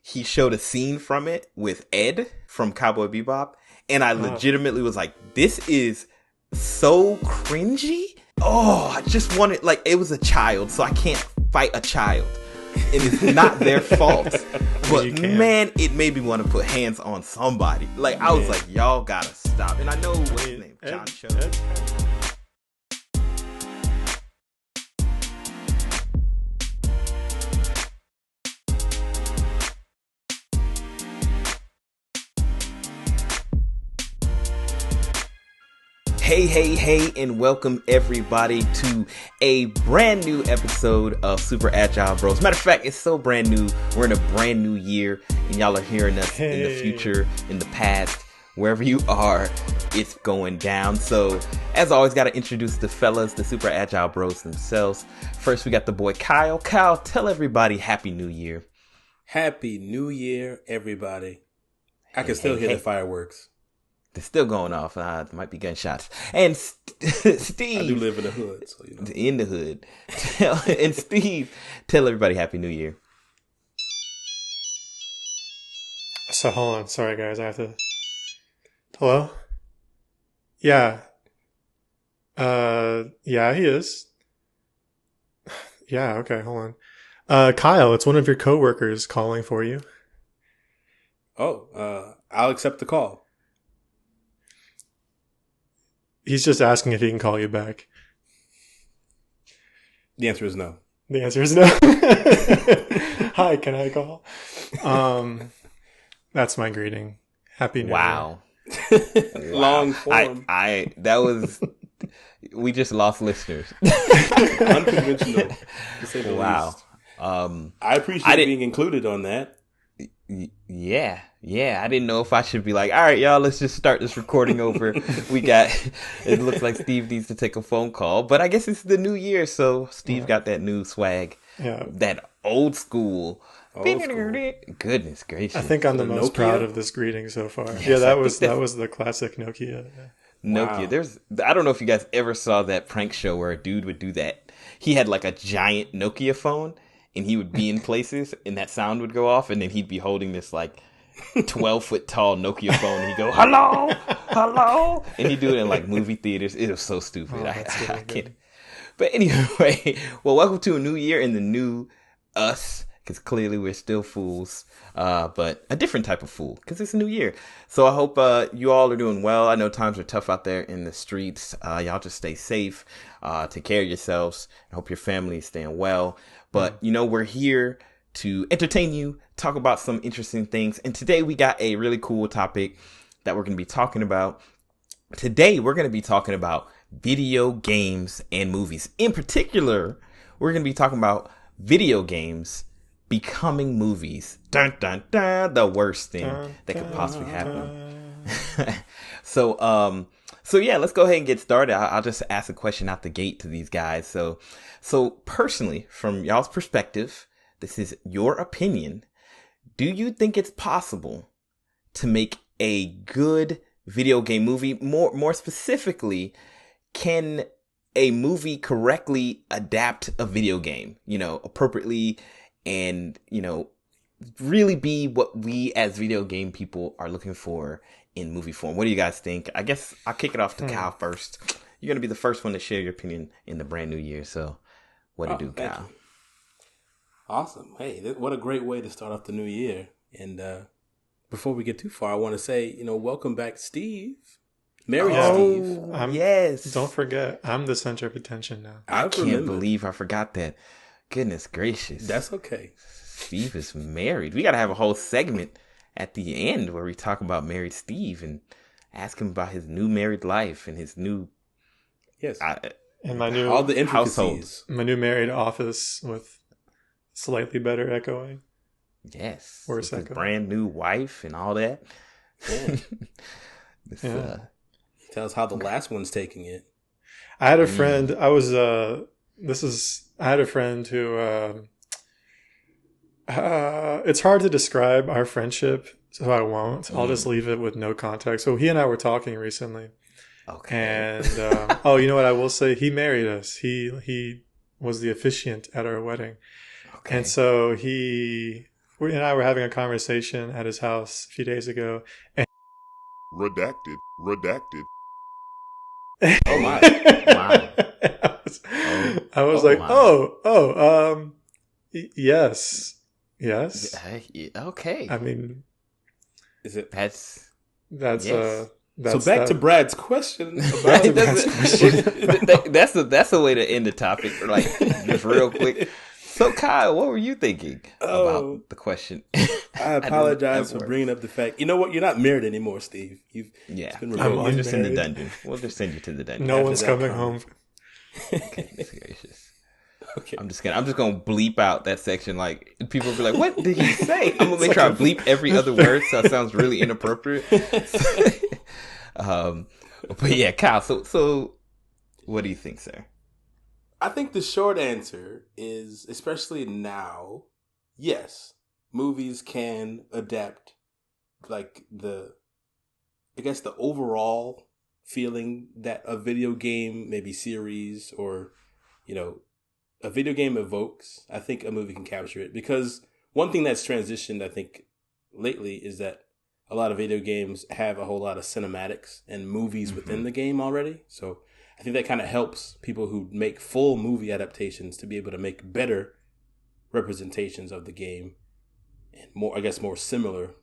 he showed a scene from it with Ed from Cowboy Bebop, and I legitimately was like, this is so cringy. Oh, I just wanted, like, it was a child, so I can't fight a child. And it's not their fault. But man, it made me want to put hands on somebody. Like, I was like, y'all gotta stop. And I know what's his name? John Cho. Hey, and welcome everybody to a brand new episode of Super Agile Bros. Matter of fact, it's so brand new. We're in a brand new year, and y'all are hearing us in the future, in the past, wherever you are, it's going down. So, as always, got to introduce the fellas, the Super Agile Bros themselves. First, we got the boy Kyle. Kyle, tell everybody Happy New Year. Happy New Year, everybody. I can still hear the fireworks. They're still going off. Might be gunshots. And Steve. I do live in the hood, so you know. In the hood. And Steve, tell everybody Happy New Year. So hold on. Sorry, guys. I have to. Hello? Yeah. Yeah, he is. Yeah, okay. Hold on. Kyle, it's one of your coworkers calling for you. Oh, I'll accept the call. He's just asking if he can call you back. The answer is no. The answer is no. Hi, can I call? That's my greeting. Happy New Year. Long form. That was, we just lost listeners. Unconventional, to say the least. I appreciate being included on that. Yeah. I didn't know if I should be like, all right, y'all, let's just start this recording over. It looks like Steve needs to take a phone call, but I guess it's the new year, so Steve got that new swag. Yeah. That old school. Goodness gracious. I think I'm the most proud of this greeting so far. Yes, yeah, that was the classic Nokia. Nokia. Wow. I don't know if you guys ever saw that prank show where a dude would do that. He had like a giant Nokia phone, and he would be in places, and that sound would go off, and then he'd be holding this like 12-foot tall Nokia phone, and he'd go, hello, and he'd do it in like movie theaters. It was so stupid. I can't. But anyway, well, welcome to a new year and the new us, because clearly we're still fools, but a different type of fool, because it's a new year. So I hope you all are doing well. I know times are tough out there in the streets. Y'all just stay safe, take care of yourselves. I hope your family is staying well. But, we're here to entertain you, talk about some interesting things. And today we got a really cool topic that we're going to be talking about. Today we're going to be talking about video games and movies. In particular, we're going to be talking about video games becoming movies. Dun, dun, dun, the worst thing that could possibly happen. So yeah, let's go ahead and get started. I'll just ask a question out the gate to these guys. So personally, from y'all's perspective, this is your opinion. Do you think it's possible to make a good video game movie? More specifically, can a movie correctly adapt a video game, appropriately, and, really be what we as video game people are looking for in movie form? What do you guys think? I guess I'll kick it off to Kyle first. You're going to be the first one to share your opinion in the brand new year. So what do you do, Kyle? You. Awesome. Hey, what a great way to start off the new year. And before we get too far, I want to say, welcome back, Steve. Married Steve. Yes. Don't forget, I'm the center of attention now. I can't believe I forgot that. Goodness gracious. That's okay. Steve is married. We got to have a whole segment at the end where we talk about married Steve and ask him about his new married life and his new... Yes. And my new... all the intricacies. Household. My new married office with slightly better echoing. Yes. Worse with his brand new wife and all that. Yeah. Tell us how the last one's taking it. I had a friend. I had a friend who. It's hard to describe our friendship, so I won't. I'll just leave it with no context. So he and I were talking recently. Okay. And you know what I will say? He married us. He was the officiant at our wedding, and so he we and I were having a conversation at his house a few days ago, and Redacted. Oh my! Wow. I was Oh like, my. yes. Okay. I mean, Is it? That's that's yes. that's So back to that. Brad's question Back about to Brad's question. that's a way to end the topic, like just real quick. So Kyle, what were you thinking Oh. about the question? I apologize for bringing up the fact. You know what? You're not married anymore, Steve. Yeah, it's been I'm revoked. we're just in the unmarried. dungeon. We'll just send you to the dungeon. No After one's that coming comment. home. Goodness gracious. Okay. I'm just gonna bleep out that section. Like people will be like, "What did he say?" I'm gonna make sure I bleep every other word so it sounds really inappropriate. But yeah, Kyle. So what do you think, sir? I think the short answer is, especially now, yes, movies can adapt, like the overall feeling that a video game, maybe series or, a video game evokes. I think a movie can capture it, because one thing that's transitioned, I think, lately is that a lot of video games have a whole lot of cinematics and movies within the game already. So I think that kind of helps people who make full movie adaptations to be able to make better representations of the game and more similar.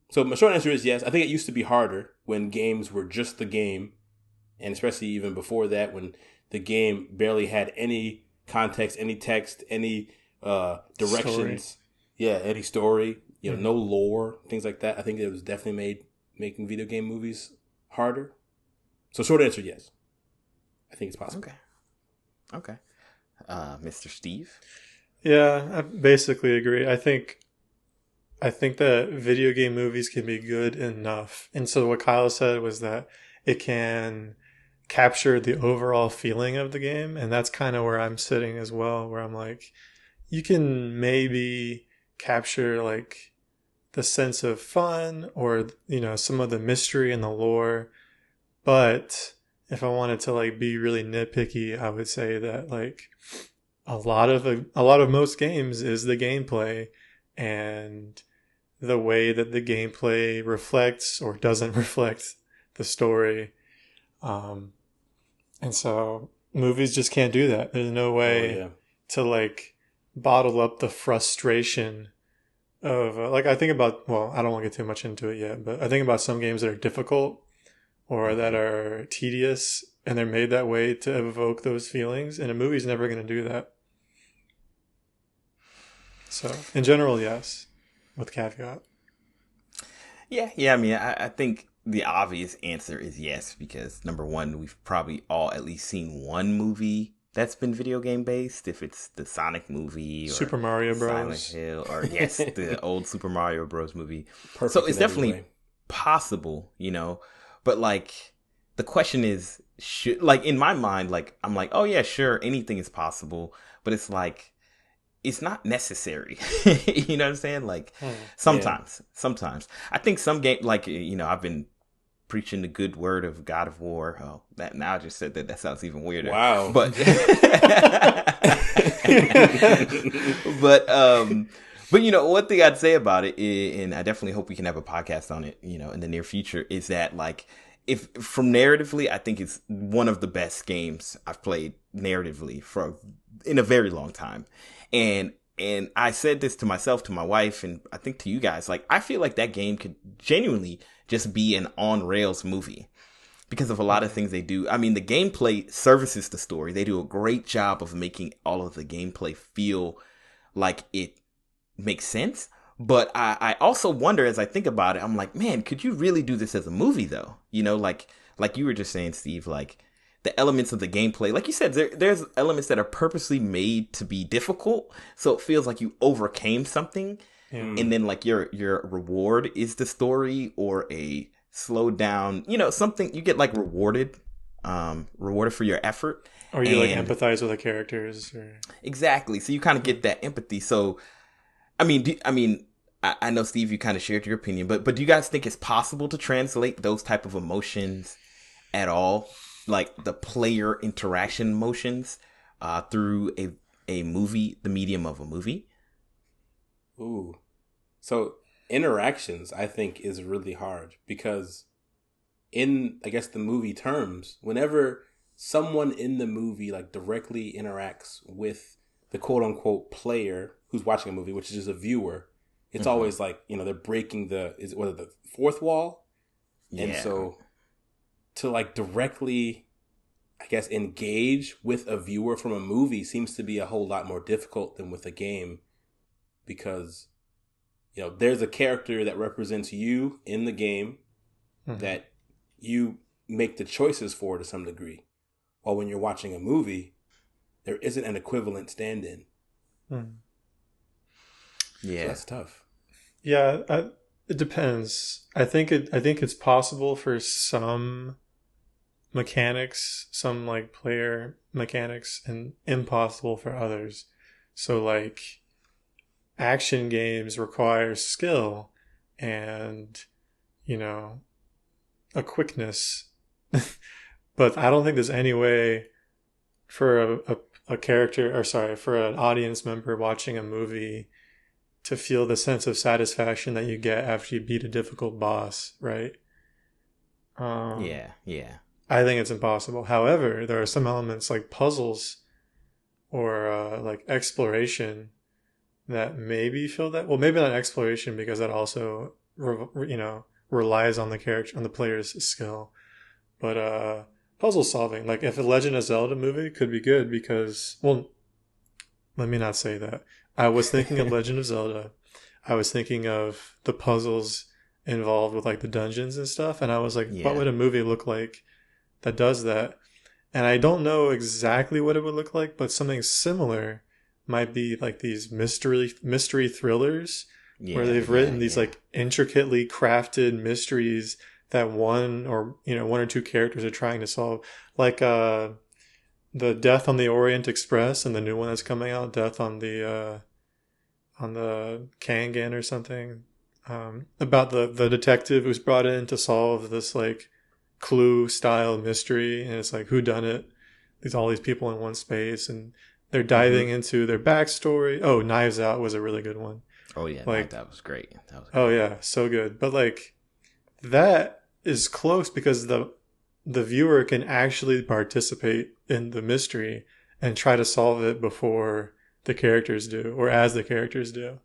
So my short answer is yes. I think it used to be harder when games were just the game, and especially even before that, when the game barely had any context, any text, any directions. Story. Yeah, any story. No lore, things like that. I think it was definitely made making video game movies harder. So short answer, yes. I think it's possible. Okay. Mr. Steve? Yeah, I basically agree. I think that video game movies can be good enough. And so what Kyle said was that it can capture the overall feeling of the game. And that's kind of where I'm sitting as well, where I'm like, you can maybe capture like the sense of fun or, some of the mystery and the lore. But if I wanted to like be really nitpicky, I would say that like a lot of most games is the gameplay and the way that the gameplay reflects or doesn't reflect the story. And so movies just can't do that. There's no way to like bottle up the frustration of I think about, well, I don't want to get too much into it yet, but I think about some games that are difficult or that are tedious, and they're made that way to evoke those feelings, and a movie's never going to do that. So, in general, yes, with caveat. Yeah. I mean, I think the obvious answer is yes, because number one, we've probably all at least seen one movie that's been video game based. If it's the Sonic movie, or Super Mario Bros. Silent Hill, or yes, the old Super Mario Bros. Movie. Perfect so it's in every definitely way. possible, But like, the question is, should, like, in my mind, like, I'm like, oh yeah, sure, anything is possible, but it's like, it's not necessary. You know what I'm saying? Like, sometimes I think some game, like, I've been preaching the good word of God of War. Oh, that now I just said that sounds even weirder. Wow. But one thing I'd say about it, and I definitely hope we can have a podcast on it, in the near future, is that like, if from narratively, I think it's one of the best games I've played narratively in a very long time. And I said this to myself, to my wife, and I think to you guys, like, I feel like that game could genuinely just be an on-rails movie because of a lot of things they do. I mean, the gameplay services the story. They do a great job of making all of the gameplay feel like it makes sense. But I also wonder, as I think about it, I'm like, man, could you really do this as a movie, though? Like you were just saying, Steve, like, the elements of the gameplay, like you said, there's elements that are purposely made to be difficult, so it feels like you overcame something, and then like your reward is the story or a slowed down, something you get like rewarded for your effort, or you like empathize with the characters, or... Exactly. So you kind of get that empathy. So, I mean, I know, Steve, you kind of shared your opinion, but do you guys think it's possible to translate those type of emotions at all? Like the player interaction motions through a movie, the medium of a movie? Ooh, So interactions, I think, is really hard because in, I guess, the movie terms, whenever someone in the movie like directly interacts with the quote unquote player who's watching a movie, which is just a viewer, it's always like, they're breaking the fourth wall. Yeah. And so to like directly, I guess, engage with a viewer from a movie seems to be a whole lot more difficult than with a game because, there's a character that represents you in the game that you make the choices for to some degree. While when you're watching a movie, there isn't an equivalent stand-in. Yeah. So that's tough. Yeah, it depends. I think it's possible for some mechanics, some like player mechanics, and impossible for others. So like action games require skill and a quickness. But I don't think there's any way for a character, or sorry, for an audience member watching a movie to feel the sense of satisfaction that you get after you beat a difficult boss, right? Yeah. I think it's impossible. However, there are some elements like puzzles or like exploration that maybe feel that. Well, maybe not exploration because that also, relies on the character, on the player's skill. But puzzle solving, like if a Legend of Zelda movie could be good because, well, let me not say that. I was thinking of Legend of Zelda. I was thinking of the puzzles involved with like the dungeons and stuff. And I was like, what would a movie look like that does that? And I don't know exactly what it would look like, but something similar might be like these mystery thrillers where they've written these like intricately crafted mysteries that one or two characters are trying to solve. Like the Death on the Orient Express and the new one that's coming out, Death on the Kangen or something, about the detective who's brought in to solve this like Clue style mystery, and it's like whodunit. All these people in one space, and they're diving into their backstory. Oh, Knives Out was a really good one. Oh yeah, like that was great. Oh yeah, so good. But like that is close because the viewer can actually participate in the mystery and try to solve it before the characters do, or as the characters do.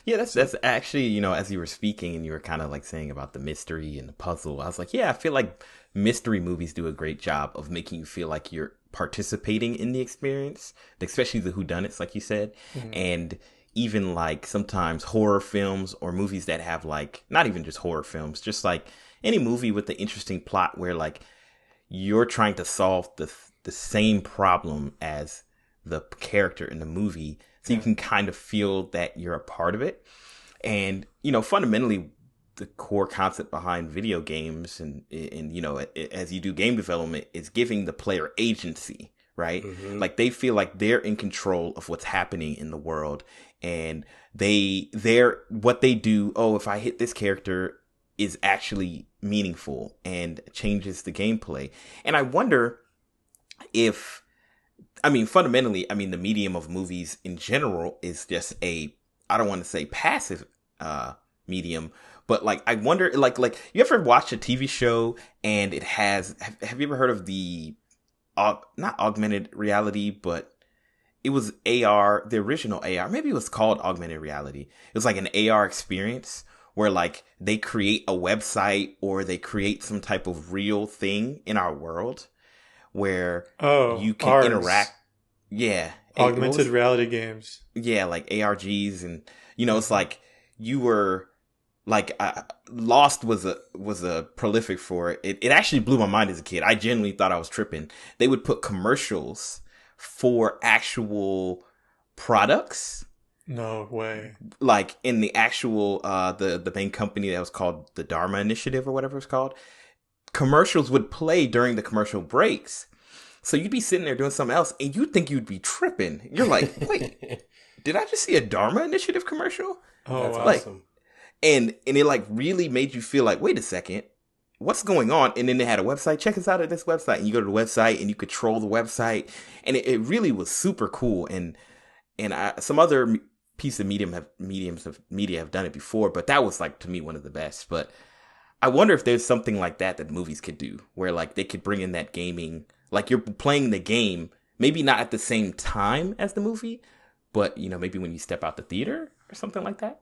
Yeah, that's actually, as you were speaking and you were kind of like saying about the mystery and the puzzle, I was like, yeah, I feel like mystery movies do a great job of making you feel like you're participating in the experience, especially the whodunits, like you said. And even like sometimes horror films or movies that have like, not even just horror films, just like any movie with an interesting plot where like you're trying to solve the same problem as the character in the movie, so you can kind of feel that you're a part of it. And fundamentally the core concept behind video games and as you do game development is giving the player agency, right? Like they feel like they're in control of what's happening in the world, and they're what they do. Oh, if I hit this character is actually meaningful and changes the gameplay. And I wonder if, fundamentally, the medium of movies in general is just I don't want to say passive medium, but like I wonder, like you ever watch a TV show and it has, have you ever heard of the not augmented reality, but it was AR, the original AR, maybe it was called augmented reality. It was like an AR experience where like they create a website or they create some type of real thing in our world where you can ARGs. interact. Yeah. Augmented reality games. Yeah, like ARGs. And, it's like you were like, Lost was a prolific for it. It actually blew my mind as a kid. I genuinely thought I was tripping. They would put commercials for actual products. No way. Like in the actual, the main company that was called the Dharma Initiative or whatever it's called. Commercials would play during the commercial breaks. So you'd be sitting there doing something else and you'd think you'd be tripping. You're like, wait, did I just see a Dharma Initiative commercial? Oh, that's wow. awesome. And it like really made you feel like, wait a second, what's going on? And then they had a website. Check us out at this website. And you go to the website and you control the website. And it really was super cool. And some other piece of mediums of media have done it before, but that was like to me one of the best. But I wonder if there's something like that movies could do, where like they could bring in that gaming, like you're playing the game, maybe not at the same time as the movie, but maybe when you step out the theater or something like that.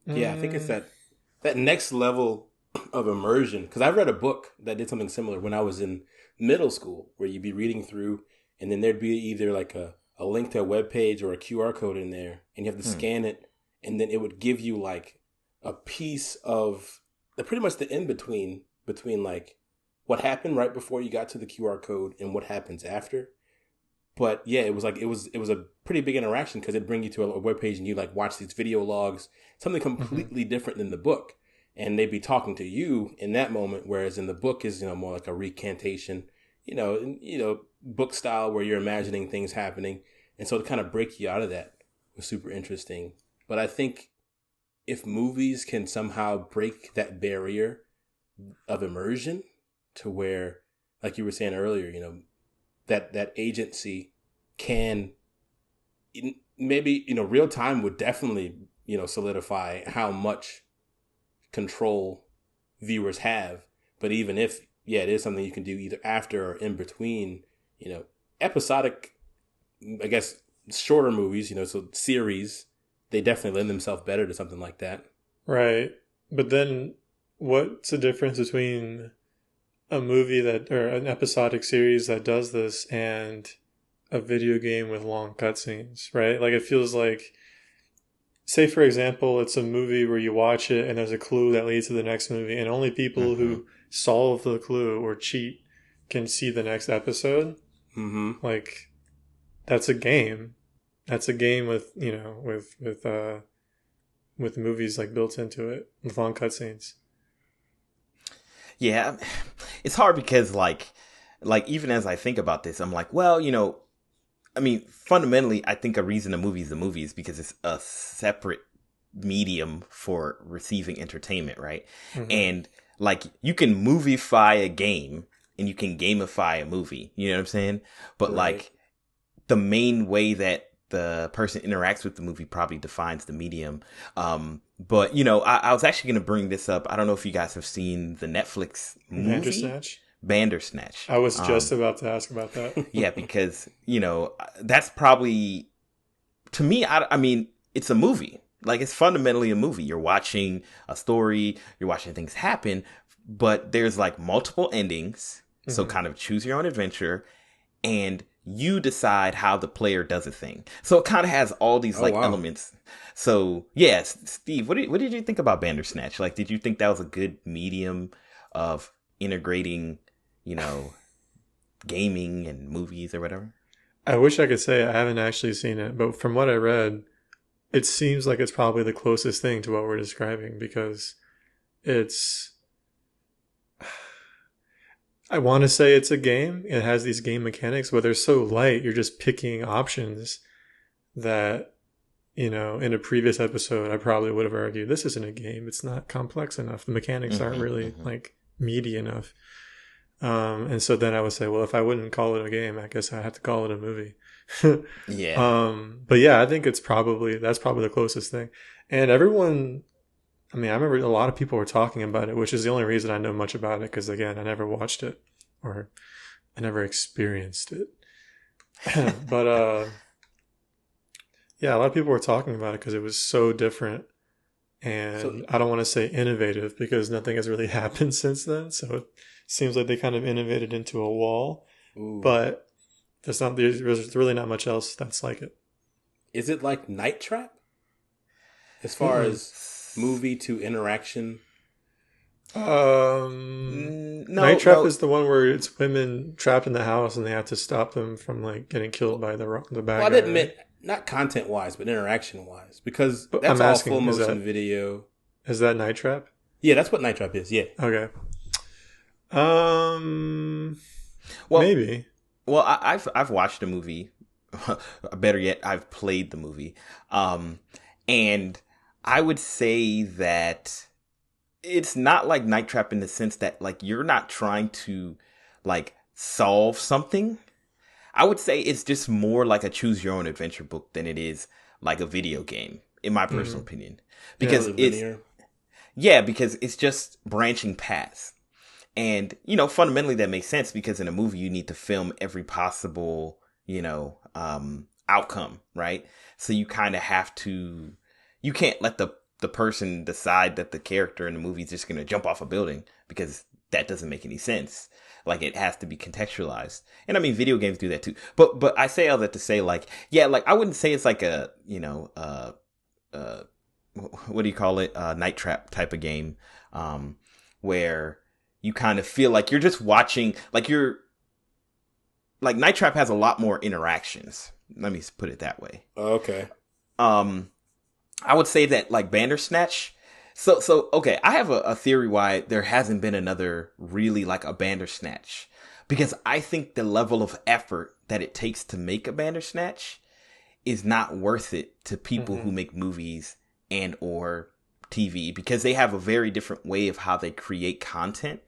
Yeah, I think it's that next level of immersion. Because I read a book that did something similar when I was in middle school, where you'd be reading through, and then there'd be either like a link to a web page or a QR code in there, and you have to scan it, and then it would give you like a piece of pretty much the in between like what happened right before you got to the QR code and what happens after. But yeah, it was a pretty big interaction because it'd bring you to a web page and you like watch these video logs, something completely different than the book, and they'd be talking to you in that moment, whereas in the book is more like a recantation, book style where you're imagining things happening, and so to kind of break you out of that was super interesting. But I think if movies can somehow break that barrier of immersion to where, like you were saying earlier, that agency can maybe, real time would definitely, solidify how much control viewers have. But even if, it is something you can do either after or in between, episodic, I guess, shorter movies, so series, they definitely lend themselves better to something like that. Right. But then what's the difference between a movie or an episodic series that does this and a video game with long cutscenes, right? Like it feels like, say for example, it's a movie where you watch it and there's a clue that leads to the next movie, and only people who solve the clue or cheat can see the next episode. Like that's a game. That's a game with with movies like built into it with long cutscenes. Yeah, it's hard because like even as I think about this, I'm like, well, I mean, fundamentally, I think a reason a movie is because it's a separate medium for receiving entertainment, right? And like you can movify a game and you can gamify a movie, you know what I'm saying? But like the main way that the person interacts with the movie probably defines the medium. But I was actually going to bring this up. I don't know if you guys have seen the Netflix movie Bandersnatch. I was just about to ask about that. Yeah, because that's probably, to me, I mean, it's a movie. Like it's fundamentally a movie. You're watching a story, you're watching things happen, but there's like multiple endings. So kind of choose your own adventure, and you decide how the player does a thing. So it kind of has all these elements. So yes, Steve, what did you think about Bandersnatch? Like, did you think that was a good medium of integrating, gaming and movies or whatever? I wish I could say I haven't actually seen it, but from what I read, it seems like it's probably the closest thing to what we're describing, because I want to say it's a game. It has these game mechanics, but they're so light. You're just picking options that, in a previous episode, I probably would have argued this isn't a game. It's not complex enough. The mechanics aren't really like meaty enough. And so then I would say, well, if I wouldn't call it a game, I guess I have to call it a movie. Yeah. But yeah, I think that's probably the closest thing. And everyone, I mean, I remember a lot of people were talking about it, which is the only reason I know much about it. Because again, I never watched it or I never experienced it. But, yeah, a lot of people were talking about it because it was so different. And I don't want to say innovative because nothing has really happened since then. So it seems like they kind of innovated into a wall. Ooh. But there's really not much else that's like it. Is it like Night Trap? As far as movie to interaction? No, Night Trap is the one where it's women trapped in the house and they have to stop them from like getting killed by the bad guy. Well, I didn't mean not content wise, but interaction wise, because that's all full motion video. Is that Night Trap? Yeah, that's what Night Trap is. Yeah. Okay. Well, maybe. Well, I've watched the movie. Better yet, I've played the movie. And I would say that it's not like Night Trap in the sense that like you're not trying to like solve something. I would say it's just more like a choose your own adventure book than it is like a video game. in my personal opinion, Yeah, because really it's linear. because it's just branching paths. And, fundamentally that makes sense because in a movie you need to film every possible, outcome, right? So you kind of have to, you can't let the person decide that the character in the movie is just going to jump off a building because that doesn't make any sense. Like it has to be contextualized. And I mean, video games do that too. But I say all that to say like, yeah, like I wouldn't say it's like a, what do you call it? Night Trap type of game, where you kind of feel like you're just watching, like Night Trap has a lot more interactions. Let me put it that way. Okay. I would say that like Bandersnatch. So okay, I have a theory why there hasn't been another really like a Bandersnatch, because I think the level of effort that it takes to make a Bandersnatch is not worth it to people who make movies and or TV, because they have a very different way of how they create content,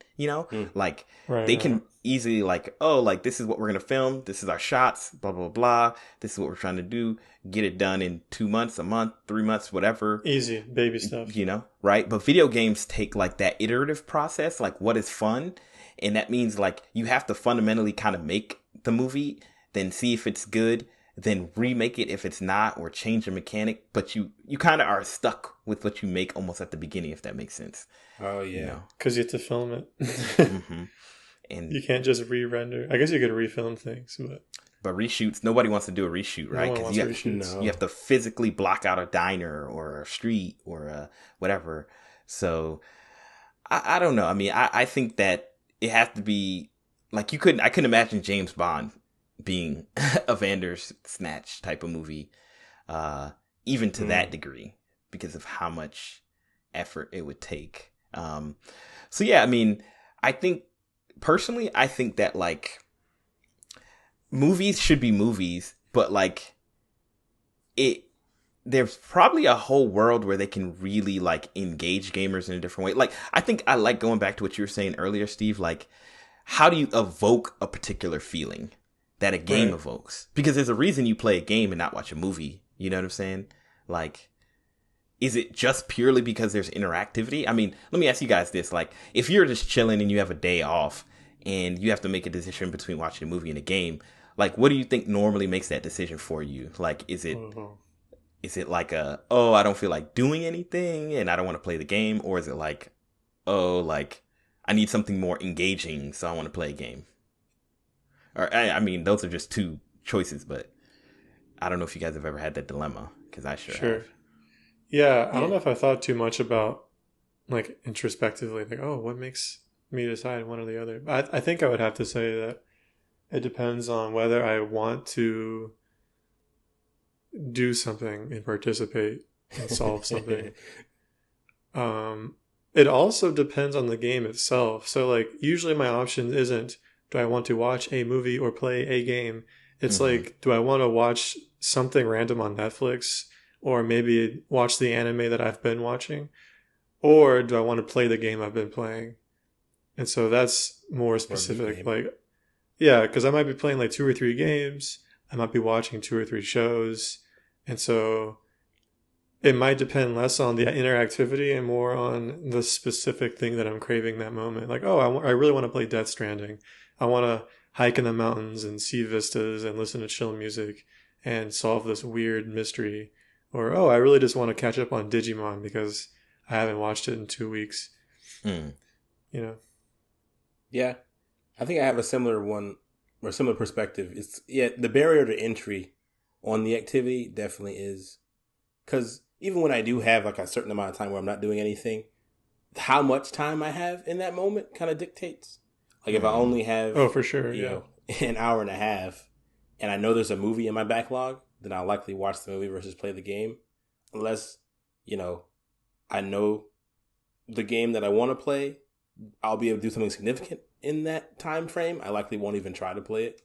like they can easily like, oh, like this is what we're going to film. This is our shots, blah, blah, blah. This is what we're trying to do. Get it done in 2 months, a month, 3 months, whatever. Easy baby stuff, right? But video games take like that iterative process, like what is fun. And that means like you have to fundamentally kind of make the movie, then see if it's good, then remake it if it's not, or change the mechanic. But you kind of are stuck with what you make almost at the beginning, if that makes sense. Oh, yeah. Because you have to film it. And you can't just re-render. I guess you could refilm things, but reshoots, nobody wants to do a reshoot, right? Because you have to physically block out a diner or a street or whatever. So I don't know. I mean, I think that it has to be like I couldn't imagine James Bond being a Bandersnatch type of movie, even to that degree, because of how much effort it would take. So yeah, I mean, I think that like movies should be movies, but like there's probably a whole world where they can really like engage gamers in a different way. Like I think I like going back to what you were saying earlier, Steve, like how do you evoke a particular feeling that a game evokes? Because there's a reason you play a game and not watch a movie. You know what I'm saying? Like, is it just purely because there's interactivity? I mean, let me ask you guys this. Like, if you're just chilling and you have a day off and you have to make a decision between watching a movie and a game, like, what do you think normally makes that decision for you? Like, is it like I don't feel like doing anything and I don't want to play the game? Or is it like, like, I need something more engaging, so I want to play a game? Or, I mean, those are just two choices, but I don't know if you guys have ever had that dilemma, because I sure have. Yeah, I don't know if I thought too much about, like, introspectively, like, what makes me decide one or the other. I think I would have to say that it depends on whether I want to do something and participate and solve something. It also depends on the game itself. So, like, usually my option isn't, do I want to watch a movie or play a game? It's like, do I want to watch something random on Netflix, or maybe watch the anime that I've been watching? Or do I want to play the game I've been playing? And so that's more specific. Like, yeah, because I might be playing like 2 or 3 games. I might be watching 2 or 3 shows. And so it might depend less on the interactivity and more on the specific thing that I'm craving that moment. Like, I really want to play Death Stranding. I want to hike in the mountains and see vistas and listen to chill music and solve this weird mystery. Or, I really just want to catch up on Digimon because I haven't watched it in 2 weeks. Yeah. I think I have a similar one or similar perspective. It's the barrier to entry on the activity definitely is, because even when I do have like a certain amount of time where I'm not doing anything, how much time I have in that moment kind of dictates. Like if I only have for sure, an hour and a half, and I know there's a movie in my backlog, then I'll likely watch the movie versus play the game. Unless, I know the game that I want to play, I'll be able to do something significant in that time frame. I likely won't even try to play it.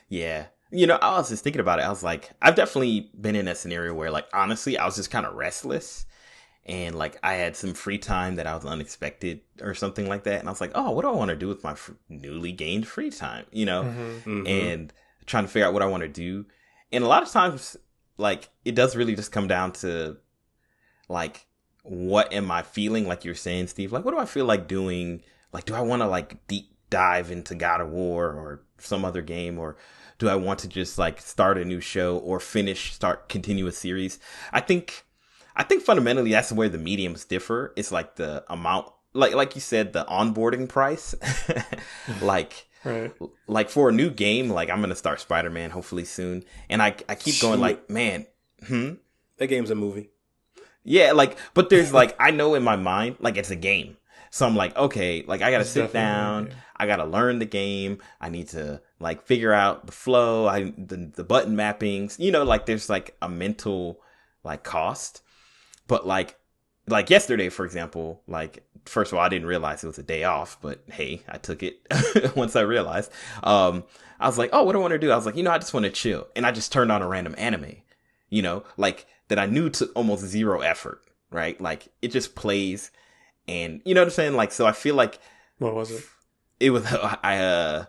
Yeah. I was just thinking about it. I was like, I've definitely been in a scenario where, like, honestly, I was just kind of restless. And, like, I had some free time that I was unexpected or something like that. And I was like, what do I want to do with my newly gained free time? And trying to figure out what I want to do. And a lot of times, like, it does really just come down to, like, what am I feeling? Like you're saying, Steve, like, what do I feel like doing? Like, do I want to, like, deep dive into God of War or some other game? Or do I want to just, like, start a new show or continue a series? I think fundamentally that's where the mediums differ. It's like the amount, like you said, the onboarding price. Like, Right. like for a new game, like I'm gonna start Spider-Man hopefully soon, and I keep going like, man, that game's a movie. Yeah, like, but there's like, I know in my mind, like it's a game. So I'm like, okay, like I gotta It's sit definitely a down, game. I gotta learn the game, I need to like figure out the flow, the button mappings, you know, like there's like a mental like cost. But like yesterday, for example, like first of all, I didn't realize it was a day off, but hey, I took it once I realized. I was like, oh, what do I want to do? I was like, I just want to chill, and I just turned on a random anime, like that I knew took almost zero effort, right? Like it just plays, and you know what I'm saying? Like, so I feel like What was it? it was I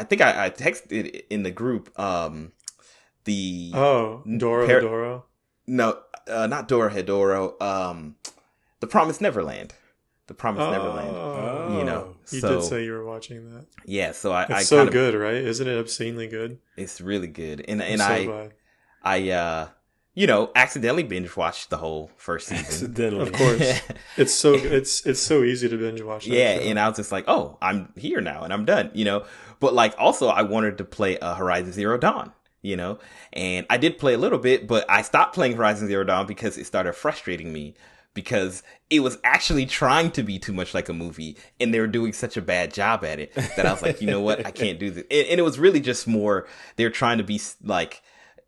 think I texted in the group the Oh, Doro par- Doro. no, not Dora Hedoro. The Promised Neverland. The Promised Neverland. Oh, you So did say you were watching that. yeah. So I It's so kind of, good, right? Isn't it obscenely good? it's really good, and I'm so glad. I accidentally binge watched the whole first season. Accidentally. Of course, it's so easy to binge watch. That Yeah, show. and I was just like, oh, I'm here now and I'm done. But like also I wanted to play Horizon Zero Dawn, and I did play a little bit, but I stopped playing Horizon Zero Dawn because it started frustrating me because it was actually trying to be too much like a movie and they were doing such a bad job at it that I was like, you know what? I can't do this. And it was really just more, they're trying to be like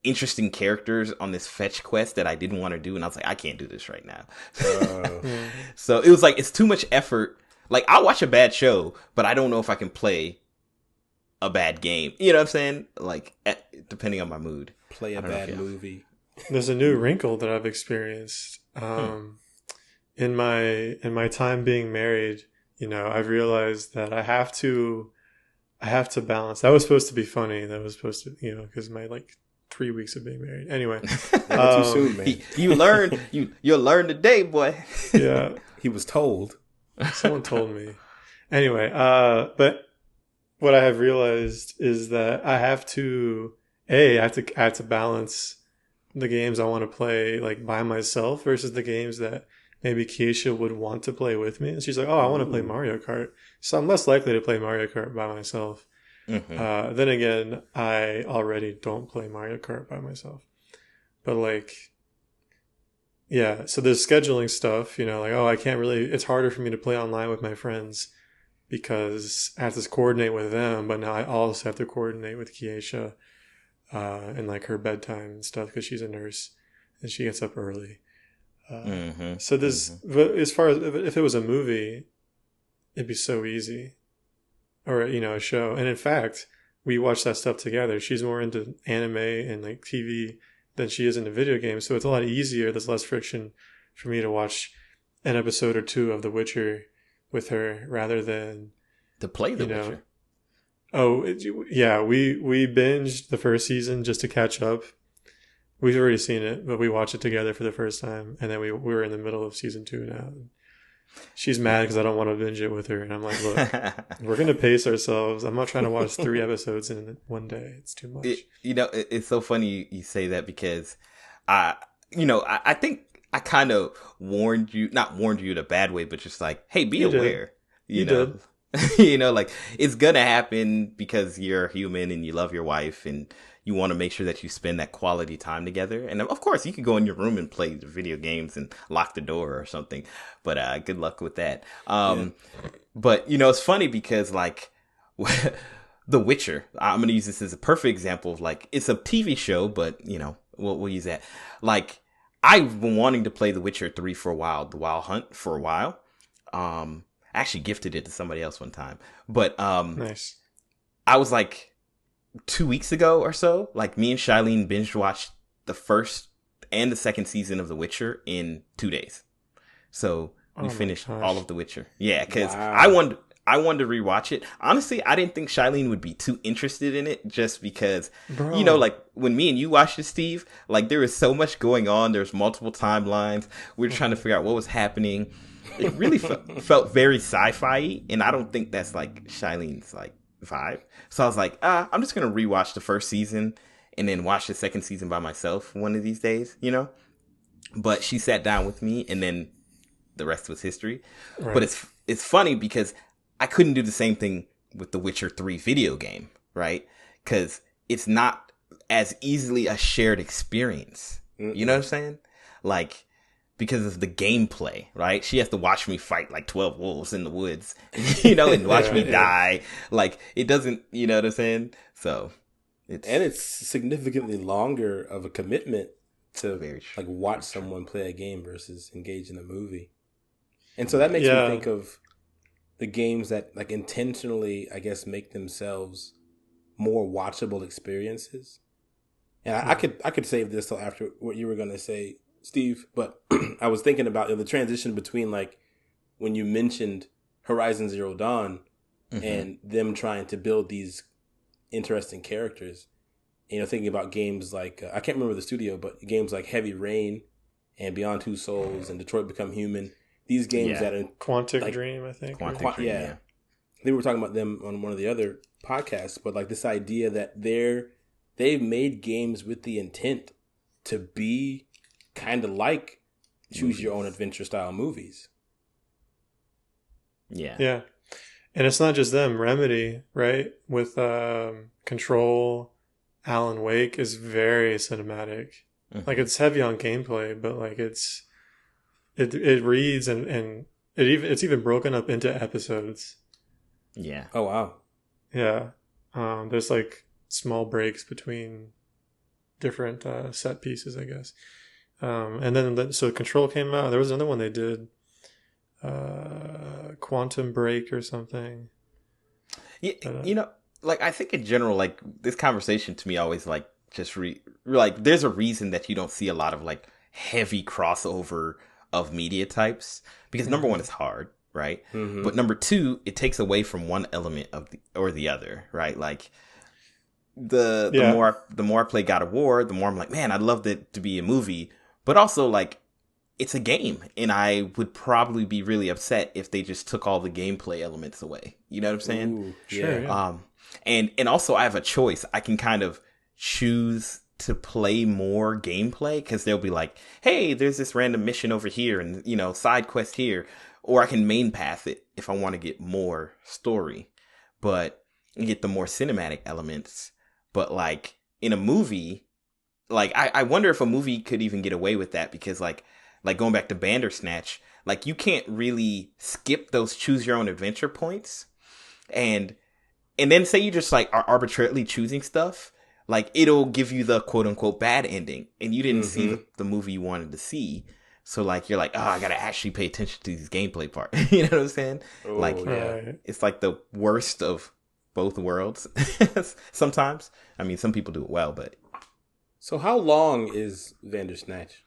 interesting characters on this fetch quest that I didn't want to do. And I was like, I can't do this right now. So it was like, it's too much effort. Like I'll watch a bad show, but I don't know if I can play a bad game. You know what I'm saying? Like depending on my mood. Play a bad movie. There's a new wrinkle that I've experienced in my time being married. I've realized that I have to balance. That was supposed to be funny. That was supposed to, because my 3 weeks of being married. Anyway, too soon, man. You learn. You'll learn today, boy. Yeah, he was told. Someone told me. Anyway, but what I have realized is that I have to balance the games I want to play by myself versus the games that maybe Keisha would want to play with me. And she's like, oh, I want to play Mario Kart. So I'm less likely to play Mario Kart by myself. Mm-hmm. Then again, I already don't play Mario Kart by myself. But yeah, so there's scheduling stuff, I can't really, it's harder for me to play online with my friends because I have to coordinate with them, but now I also have to coordinate with Keisha and her bedtime and stuff because she's a nurse and she gets up early. So but as far as if it was a movie, it'd be so easy, or a show. And in fact, we watch that stuff together. She's more into anime and TV than she is into video games, so it's a lot easier. There's less friction for me to watch an episode or two of The Witcher with her rather than to play The Witcher. Oh yeah, we binged the first season just to catch up. We've already seen it, but we watched it together for the first time, and then we were in the middle of season 2 now. She's mad because I don't want to binge it with her, and I'm like, look, we're gonna pace ourselves. I'm not trying to watch 3 episodes in one day. It's too much. It's so funny you say that because I think I kind of warned you, not warned you in a bad way, but just hey, be aware. You did. It's gonna happen because you're human and you love your wife and you want to make sure that you spend that quality time together. And of course, you can go in your room and play the video games and lock the door or something. But good luck with that. But it's funny because The Witcher. I'm gonna use this as a perfect example of it's a TV show, but we'll use that. I've been wanting to play The Witcher 3 for a while, The Wild Hunt for a while. I actually gifted it to somebody else one time, but nice. I was 2 weeks ago or so, me and Shailene binge watched the first and the second season of The Witcher in 2 days. So we finished all of The Witcher. Yeah, because I I wanted to rewatch it. Honestly, I didn't think Shailene would be too interested in it just because, you know, Bro. like when me and you watched it, Steve, like there was so much going on. There's multiple timelines. We were trying to figure out what was happening. It really felt very sci-fi, and I don't think that's like Shailene's like vibe. So I was like, I'm just going to rewatch the first season and then watch the second season by myself one of these days, you know? But she sat down with me, and then the rest was history. Right. But it's funny because I couldn't do the same thing with the Witcher 3 video game, right? Because it's not as easily a shared experience. Mm-mm. You know what I'm saying? Like, because of the gameplay, right? She has to watch me fight like 12 wolves in the woods, you know, and watch me die. Like, it doesn't, you know what I'm saying? So, it's significantly longer of a commitment to like watch someone play a game versus engage in a movie. And so that makes me think of the games that like intentionally, I guess, make themselves more watchable experiences. And I could save this till after what you were going to say, Steve, but I was thinking about the transition between like when you mentioned Horizon Zero Dawn and them trying to build these interesting characters. You know, thinking about games like I can't remember the studio, but games like Heavy Rain and Beyond Two Souls and Detroit Become Human. These games that are Quantic like, Dream, I think. Quantic Dream, yeah. They were talking about them on one of the other podcasts, but like this idea that they've made games with the intent to be kind of like choose your own adventure style movies. Yeah. Yeah. And it's not just them. Remedy, right? With Control, Alan Wake is very cinematic. Like it's heavy on gameplay, but like it reads and it's even broken up into episodes. Yeah. Oh wow. Yeah. There's like small breaks between different set pieces, I guess. And then so Control came out. There was another one they did, Quantum Break or something. Yeah, you know, like I think in general, like this conversation to me always like just like there's a reason that you don't see a lot of like heavy crossover of media types because number one, it's hard, right? But number two, it takes away from one element of the other, right? Like the more I play God of War, the more I'm like, man, I'd love it to be a movie, but also like it's a game, and I would probably be really upset if they just took all the gameplay elements away. You know what I'm saying? Ooh, sure. Yeah. And also I have a choice. I can kind of choose to play more gameplay because they'll be like, hey, there's this random mission over here and, you know, side quest here. Or I can main path it if I want to get more story, but get the more cinematic elements. But like in a movie, like I wonder if a movie could even get away with that because like going back to Bandersnatch, like you can't really skip those choose your own adventure points. And then say you just like are arbitrarily choosing stuff, like it'll give you the quote unquote bad ending and you didn't see the movie you wanted to see. So like you're like, oh, I gotta actually pay attention to this gameplay part. You know what I'm saying? Oh, like it's like the worst of both worlds. Sometimes. I mean, some people do it well, but so how long is Bandersnatch?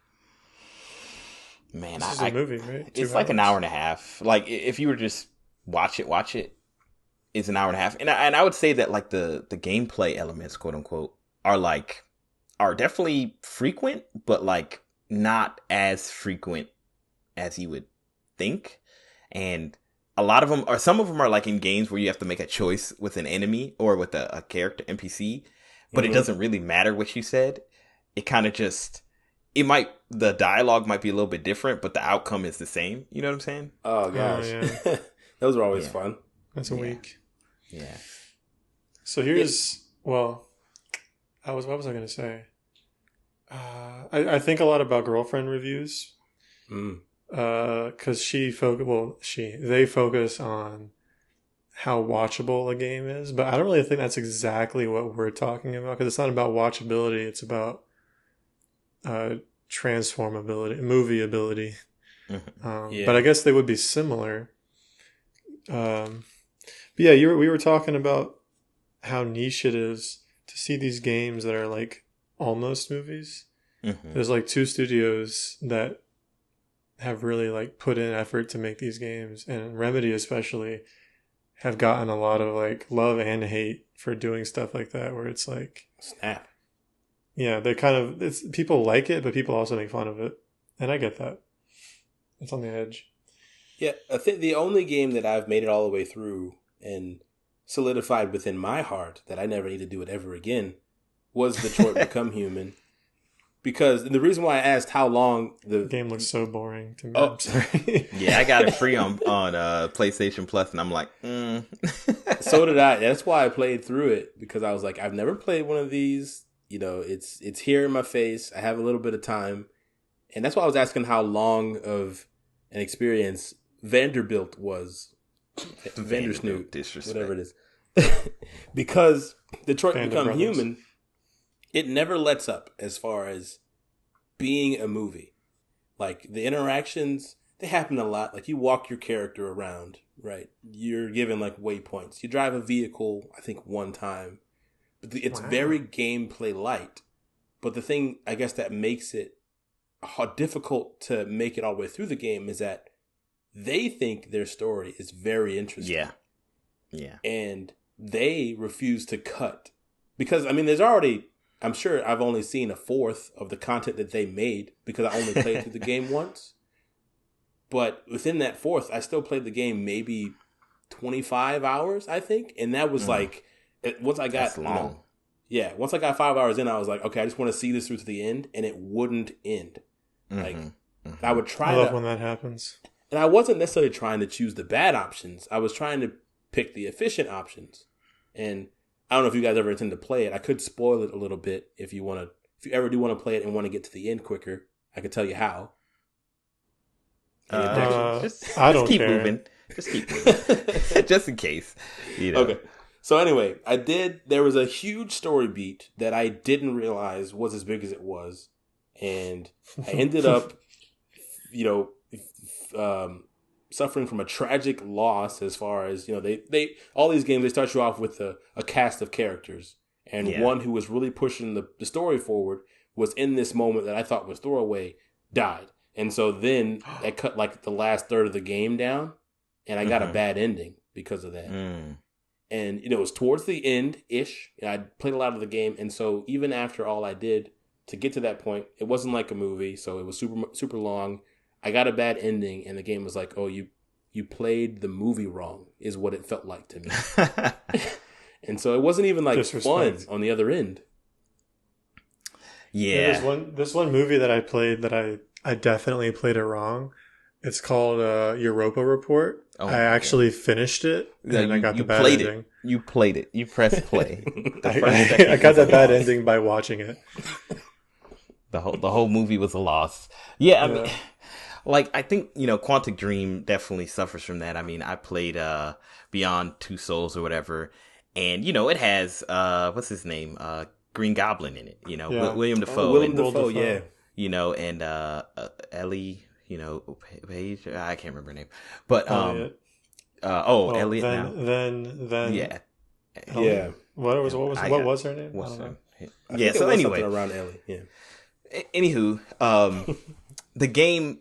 Man, this is a movie, right? It's like an hour and a half. Like if you were just watch it, it's an hour and a half. And I would say that like the gameplay elements, quote unquote, are definitely frequent, but like not as frequent as you would think. And a lot of them are, some of them are like in games where you have to make a choice with an enemy or with a character NPC, but it doesn't really matter what you said. It kind of just, the dialogue might be a little bit different, but the outcome is the same. You know what I'm saying? Oh gosh. Yeah. Those are always fun. That's a week. Yeah. So here's, what was I going to say? I think a lot about girlfriend reviews. Because they focus on how watchable a game is, but I don't really think that's exactly what we're talking about because it's not about watchability, it's about transformability, movie ability. But I guess they would be similar. But yeah, we were talking about how niche it is to see these games that are like almost movies. There's like 2 studios that have really like put in effort to make these games, and Remedy especially have gotten a lot of like love and hate for doing stuff like that, where it's like, Snap. yeah, they kind of, people like it, but people also make fun of it. And I get that. It's on the edge. Yeah, I think the only game that I've made it all the way through and solidified within my heart that I never need to do it ever again was Detroit Become Human. Because the reason why I asked how long the game looks so boring to me. Oh. I'm sorry. Yeah, I got it free on PlayStation Plus, and I'm like, So did I. That's why I played through it, because I was like, I've never played one of these. You know, it's here in my face. I have a little bit of time, and that's why I was asking how long of an experience Vanderbilt was. Vandersnoot, whatever it is. Because Detroit Become Human, it never lets up as far as being a movie. Like, the interactions, they happen a lot. Like, you walk your character around, right? You're given, like, waypoints. You drive a vehicle, I think, one time. But it's very gameplay light. But the thing, I guess, that makes it difficult to make it all the way through the game is that they think their story is very interesting. yeah, yeah, And they refuse to cut. Because, I mean, there's already... I'm sure I've only seen a fourth of the content that they made because I only played through the game once. But within that fourth, I still played the game maybe 25 hours, I think. And that was like, once I got, that's long. Once I got 5 hours in, I was like, okay, I just want to see this through to the end. And it wouldn't end. Like, I would try I love when that happens. And I wasn't necessarily trying to choose the bad options. I was trying to pick the efficient options. And I don't know if you guys ever intend to play it. I could spoil it a little bit if you ever do want to play it and want to get to the end quicker. I could tell you how. Just don't keep care. moving. Just keep moving. Just in case. You know. Okay. So anyway, there was a huge story beat that I didn't realize was as big as it was. And I ended up, suffering from a tragic loss as far as, they all these games, they start you off with a cast of characters. And one who was really pushing the story forward was in this moment that I thought was throwaway, died. And so then I cut like the last third of the game down, and I got a bad ending because of that. And it was towards the end-ish. I played a lot of the game, and so even after all I did to get to that point, it wasn't like a movie, so it was super, super long. I got a bad ending, and the game was like, oh, you played the movie wrong, is what it felt like to me. And so it wasn't even like fun on the other end. Yeah. There's one movie that I played that I definitely played it wrong. It's called Europa Report. I actually finished it, and I got the bad ending. You played it. You pressed play. I got the bad ending by watching it. The whole movie was a loss. Yeah, I mean, like, I think, Quantic Dream definitely suffers from that. I mean, I played Beyond Two Souls or whatever, and, it has, what's his name? Green Goblin in it, William Dafoe. William Dafoe, yeah. And Ellie, Page, I can't remember her name. But, Elliot now. Then. Yeah. Yeah. What was her name? What's her? Yeah, so anyway. Around Ellie, yeah. Anywho, the game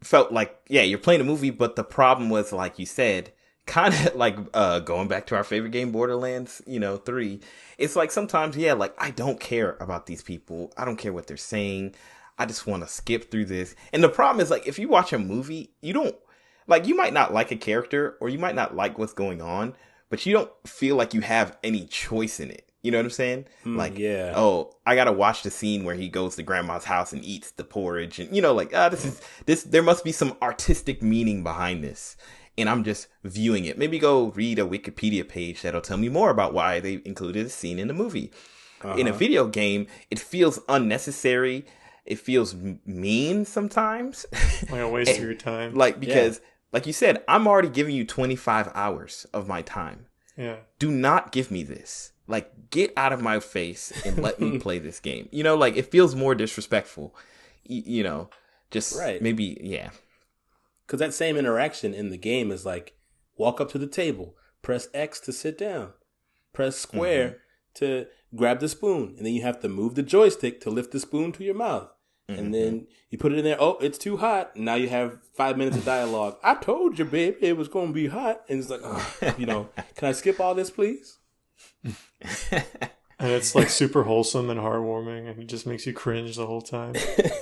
felt like, you're playing a movie, but the problem was, like you said, kind of like going back to our favorite game, Borderlands, 3. It's like sometimes, like, I don't care about these people. I don't care what they're saying. I just want to skip through this. And the problem is, like, if you watch a movie, you don't, like, you might not like a character or you might not like what's going on, but you don't feel like you have any choice in it. You know what I'm saying? I gotta watch the scene where he goes to grandma's house and eats the porridge, and this there must be some artistic meaning behind this, and I'm just viewing it. Maybe go read a Wikipedia page that'll tell me more about why they included a scene in the movie. In a video game, it feels unnecessary. It feels mean sometimes, like a waste of your time. Like, because, like you said, I'm already giving you 25 hours of my time. Yeah. Do not give me this. Like, get out of my face and let me play this game. Like, it feels more disrespectful. Just maybe, Because that same interaction in the game is like, walk up to the table, press X to sit down, press square to grab the spoon, and then you have to move the joystick to lift the spoon to your mouth. And then you put it in there. Oh, it's too hot. Now you have 5 minutes of dialogue. I told you, babe, it was going to be hot. And it's like, can I skip all this, please? And it's like super wholesome and heartwarming, and it just makes you cringe the whole time.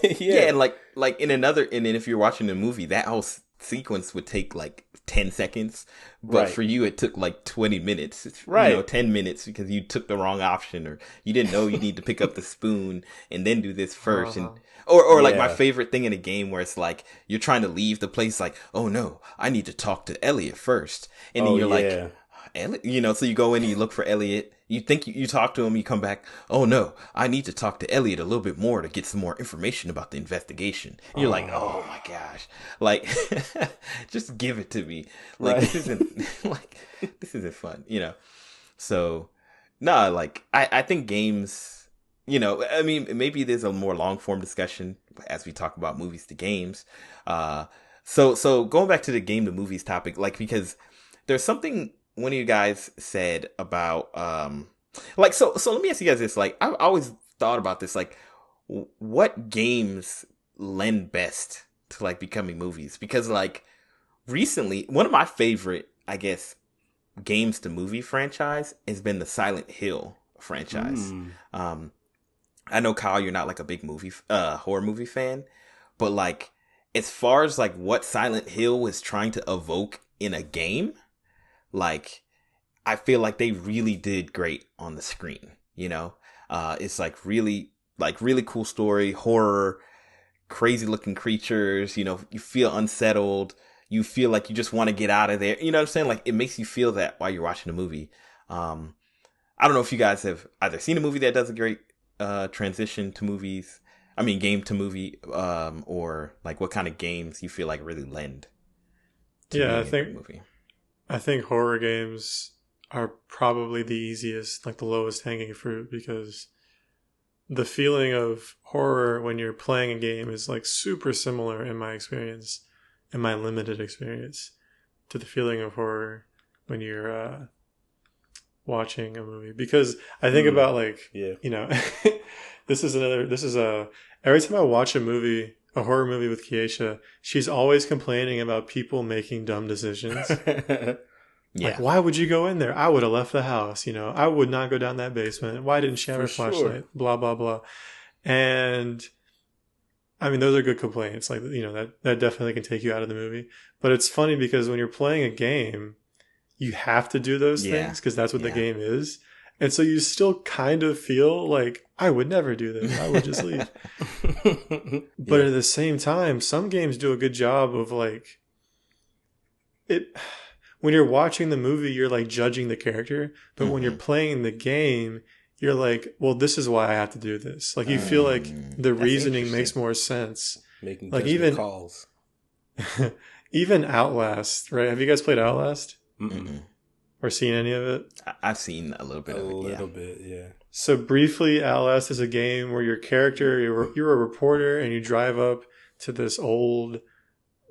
Yeah, and like and then if you're watching a movie, that whole sequence would take like 10 seconds, but for you it took like 20 minutes, 10 minutes, because you took the wrong option, or you didn't know you need to pick up the spoon and then do this first. And like my favorite thing in a game where it's like you're trying to leave the place, like, oh no, I need to talk to Elliot first, and then you're like, Elliot, so you go in and you look for Elliot. You think you talk to him, you come back, oh no, I need to talk to Elliot a little bit more to get some more information about the investigation. You're like, oh my gosh, like, just give it to me. Like, this isn't fun, So, no, like, I think games, I mean, maybe there's a more long form discussion as we talk about movies to games. So going back to the game to movies topic, like, because there's something one of you guys said about so let me ask you guys this. Like, I've always thought about this, like, what games lend best to like becoming movies? Because like recently, one of my favorite, I guess, games to movie franchise has been the Silent Hill franchise. I know, Kyle, you're not like a big horror movie fan, but like, as far as like what Silent Hill was trying to evoke in a game, like, I feel like they really did great on the screen, it's like really cool story, horror, crazy looking creatures, you feel unsettled, you feel like you just want to get out of there, you know what I'm saying? Like, it makes you feel that while you're watching a movie. I don't know if you guys have either seen a movie that does a great transition to movies, game to movie, or like what kind of games you feel like really lend to being in a movie. I think horror games are probably the easiest, like the lowest hanging fruit, because the feeling of horror when you're playing a game is like super similar in my limited experience, to the feeling of horror when you're watching a movie. Because I think about like, every time I watch a horror movie with Keisha, she's always complaining about people making dumb decisions. Like, why would you go in there? I would have left the house. I would not go down that basement. Why didn't she have a flashlight? Blah, blah, blah. And I mean, those are good complaints. Like, that definitely can take you out of the movie. But it's funny because when you're playing a game, you have to do those things because that's what the game is. And so you still kind of feel like, I would never do this. I would just leave. But at the same time, some games do a good job of like it. When you're watching the movie, you're like judging the character. But when you're playing the game, you're like, well, this is why I have to do this. Like, you feel like the reasoning makes more sense. Making like calls. Even Outlast, right? Have you guys played Outlast? Mm-mm. Or seen any of it? I've seen a little bit of it. A little bit, yeah. So briefly, Outlast is a game where your character, you're a reporter, and you drive up to this old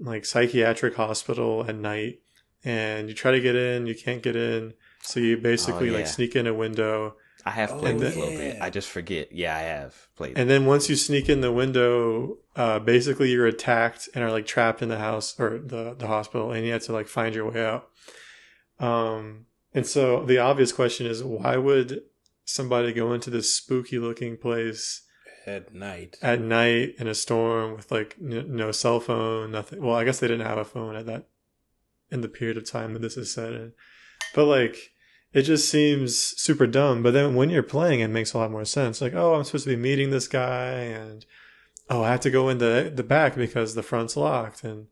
like psychiatric hospital at night, and you try to get in, you can't get in, so you basically like sneak in a window. I have played this a little bit. I just forget. Yeah, I have played. And then once you sneak in the window, basically you're attacked and are like trapped in the house or the hospital, and you have to like find your way out. And so the obvious question is, why would somebody go into this spooky looking place at night in a storm with like no cell phone, nothing? Well, I guess they didn't have a phone in the period of time that this is set in, but like, it just seems super dumb. But then when you're playing, it makes a lot more sense. Like, oh, I'm supposed to be meeting this guy, and I have to go in the back because the front's locked, and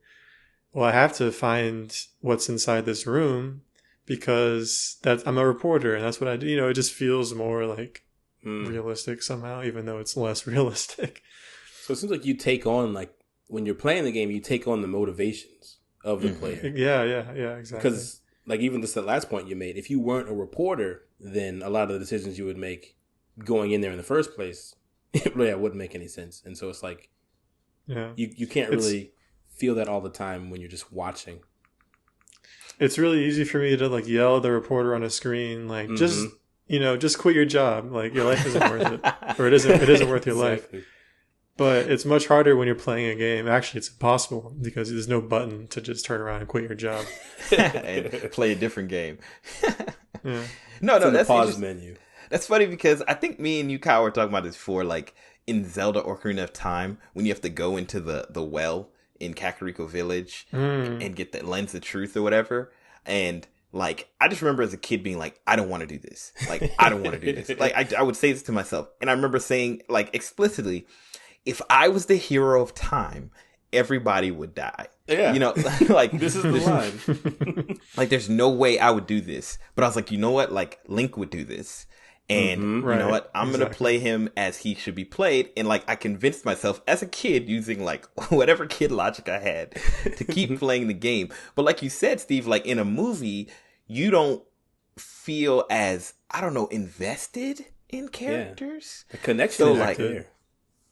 well, I have to find what's inside this room because I'm a reporter and that's what I do. It just feels more like realistic somehow, even though it's less realistic. So it seems like you take on, like, when you're playing the game, you take on the motivations of the player. Yeah, exactly. Because, like, even just the last point you made, if you weren't a reporter, then a lot of the decisions you would make going in there in the first place, it really wouldn't make any sense. And so it's like, you can't really feel that all the time when you're just watching. It's really easy for me to like yell at the reporter on a screen, like, just quit your job. Like, your life isn't worth it, or it isn't worth your life. But it's much harder when you're playing a game. Actually, it's impossible because there's no button to just turn around and quit your job. And play a different game. Yeah. No, that's pause menu. That's funny because I think me and you, Kyle, were talking about this before, like in Zelda Ocarina of Time, when you have to go into the well in Kakariko Village and get the lens of truth or whatever. And like, I just remember as a kid being like, I don't want to do this. Like, I don't want to do this. Like, I would say this to myself. And I remember saying, like, explicitly, if I was the hero of time, everybody would die. Yeah. You know, like, this is the line. Like, there's no way I would do this. But I was like, you know what? Like, Link would do this. And you know what? I'm going to play him as he should be played. And like, I convinced myself as a kid using like whatever kid logic I had to keep playing the game. But like you said, Steve, like in a movie, you don't feel as, I don't know, invested in characters. The connection is like there.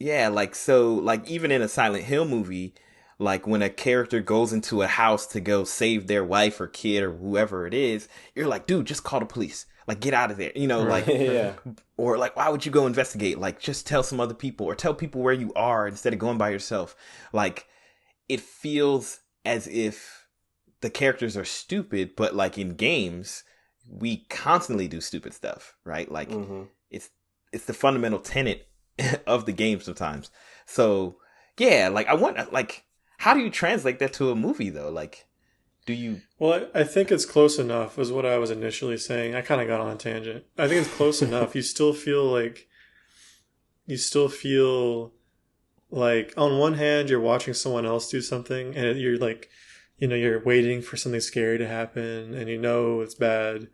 Yeah, like, so like even in a Silent Hill movie, like when a character goes into a house to go save their wife or kid or whoever it is, you're like, dude, just call the police. Like, get out of there, you know, like, or like, why would you go investigate? Like, just tell some other people or tell people where you are instead of going by yourself. Like, it feels as if the characters are stupid, but like in games, we constantly do stupid stuff, right? Like, it's the fundamental tenet of the game sometimes. So, yeah, like, I want, like, how do you translate that to a movie, though? Like, do you... Well, I think it's close enough, was what I was initially saying. I kind of got on a tangent. I think it's close enough. You still feel like, on one hand, you're watching someone else do something, and you're like, you know, you're waiting for something scary to happen, and you know it's bad.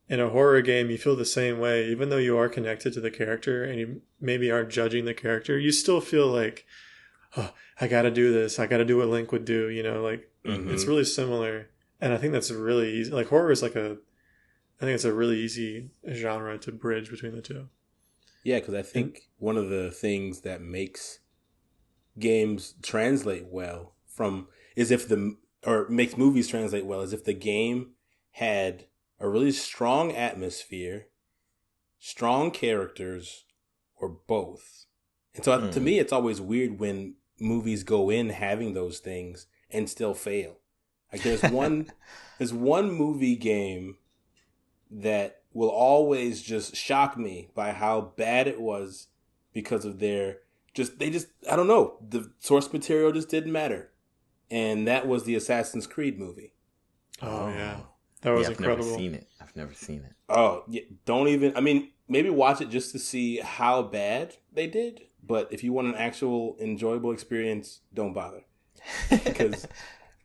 In a horror game, you feel the same way. Even though you are connected to the character, and you maybe aren't judging the character, you still feel like, oh, I gotta do this. I gotta do what Link would do, you know, like, it's really similar. And I think that's really easy. Like, horror is like I think it's a really easy genre to bridge between the two. Yeah, because I think one of the things that makes games translate well makes movies translate well is if the game had a really strong atmosphere, strong characters, or both. And so to me, it's always weird when movies go in having those things and still fail. Like there's one movie game that will always just shock me by how bad it was because of I don't know, the source material just didn't matter. And that was the Assassin's Creed movie. Oh yeah. That was incredible. I've never seen it. Oh, yeah, maybe watch it just to see how bad they did. But if you want an actual enjoyable experience, don't bother. Because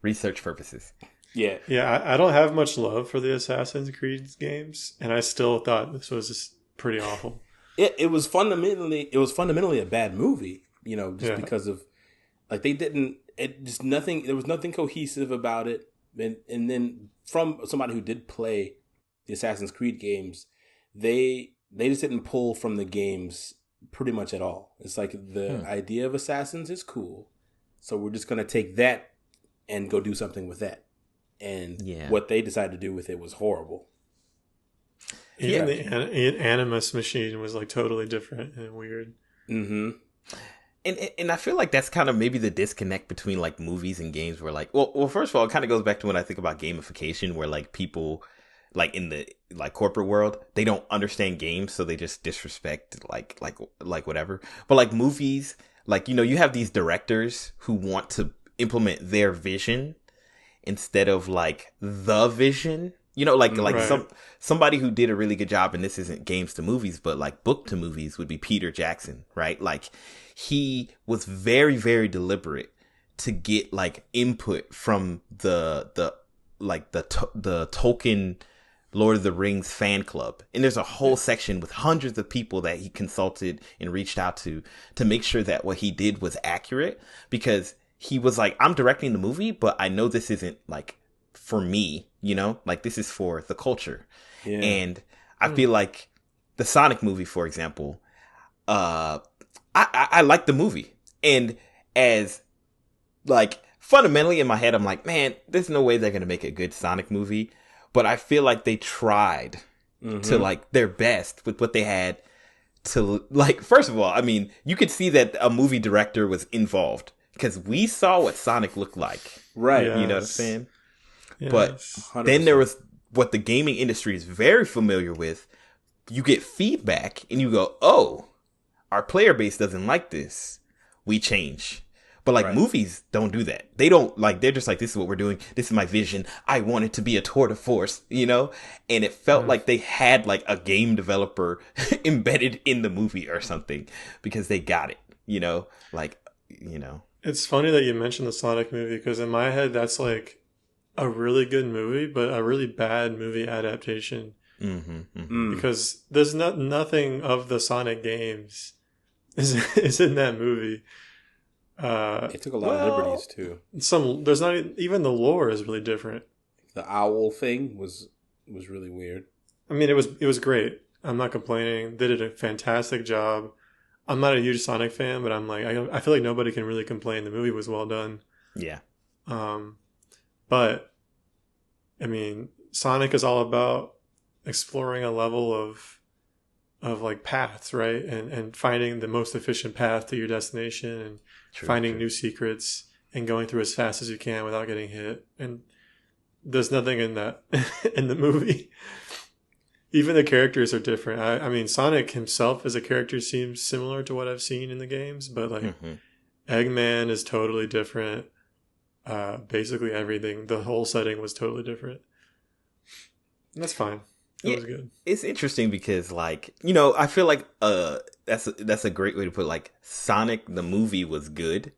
research purposes. Yeah. Yeah, I don't have much love for the Assassin's Creed games, and I still thought this was just pretty awful. It was fundamentally a bad movie, you know, just because of like there was nothing cohesive about it. And then from somebody who did play the Assassin's Creed games, they just didn't pull from the games pretty much at all. It's like the idea of assassins is cool, so we're just gonna take that and go do something with that. And what they decided to do with it was horrible. Even the Animus machine was like totally different and weird. Mm-hmm. And I feel like that's kind of maybe the disconnect between like movies and games where like, well, first of all, it kind of goes back to when I think about gamification where like people like in the like corporate world, they don't understand games. So they just disrespect like whatever. But like movies, like, you know, you have these directors who want to implement their vision instead of like the vision, you know, like somebody who did a really good job. And this isn't games to movies, but like book to movies would be Peter Jackson, right? Like he was very, very deliberate to get like input from the Tolkien Lord of the Rings fan club. And there's a whole section with hundreds of people that he consulted and reached out to make sure that what he did was accurate, because he was like, I'm directing the movie, but I know this isn't like for me, you know, like this is for the culture. Yeah. And I feel like the Sonic movie, for example, I like the movie. And as like fundamentally in my head, I'm like, man, there's no way they're going to make a good Sonic movie. But I feel like they tried to like their best with what they had to like, first of all, I mean, you could see that a movie director was involved because we saw what Sonic looked like. Right. Yes. You know what I'm saying? Yes. But 100%. then there was what the gaming industry is very familiar with. You get feedback and you go, oh, our player base doesn't like this. We change. But like movies don't do that. They don't like, they're just like, this is what we're doing. This is my vision. I want it to be a tour de force, you know? And it felt like they had like a game developer embedded in the movie or something because they got it, you know? Like, you know. It's funny that you mentioned the Sonic movie because in my head, that's like a really good movie, but a really bad movie adaptation. Because there's nothing of the Sonic games is in that movie. It took a lot of liberties too. There's not even the lore is really different. The owl thing was really weird. I mean, it was great. I'm not complaining. They did a fantastic job. I'm not a huge Sonic fan, but I'm like, I feel like nobody can really complain. The movie was well done. Yeah. But I mean, Sonic is all about exploring a level of like paths, right? And finding the most efficient path to your destination and finding new secrets and going through as fast as you can without getting hit. And there's nothing in that in the movie. Even the characters are different. I mean, Sonic himself as a character seems similar to what I've seen in the games, but like Eggman is totally different. Basically everything, the whole setting was totally different. And that's fine. It was good. It's interesting because, like, you know, I feel like that's a great way to put it. Like, Sonic the movie was good.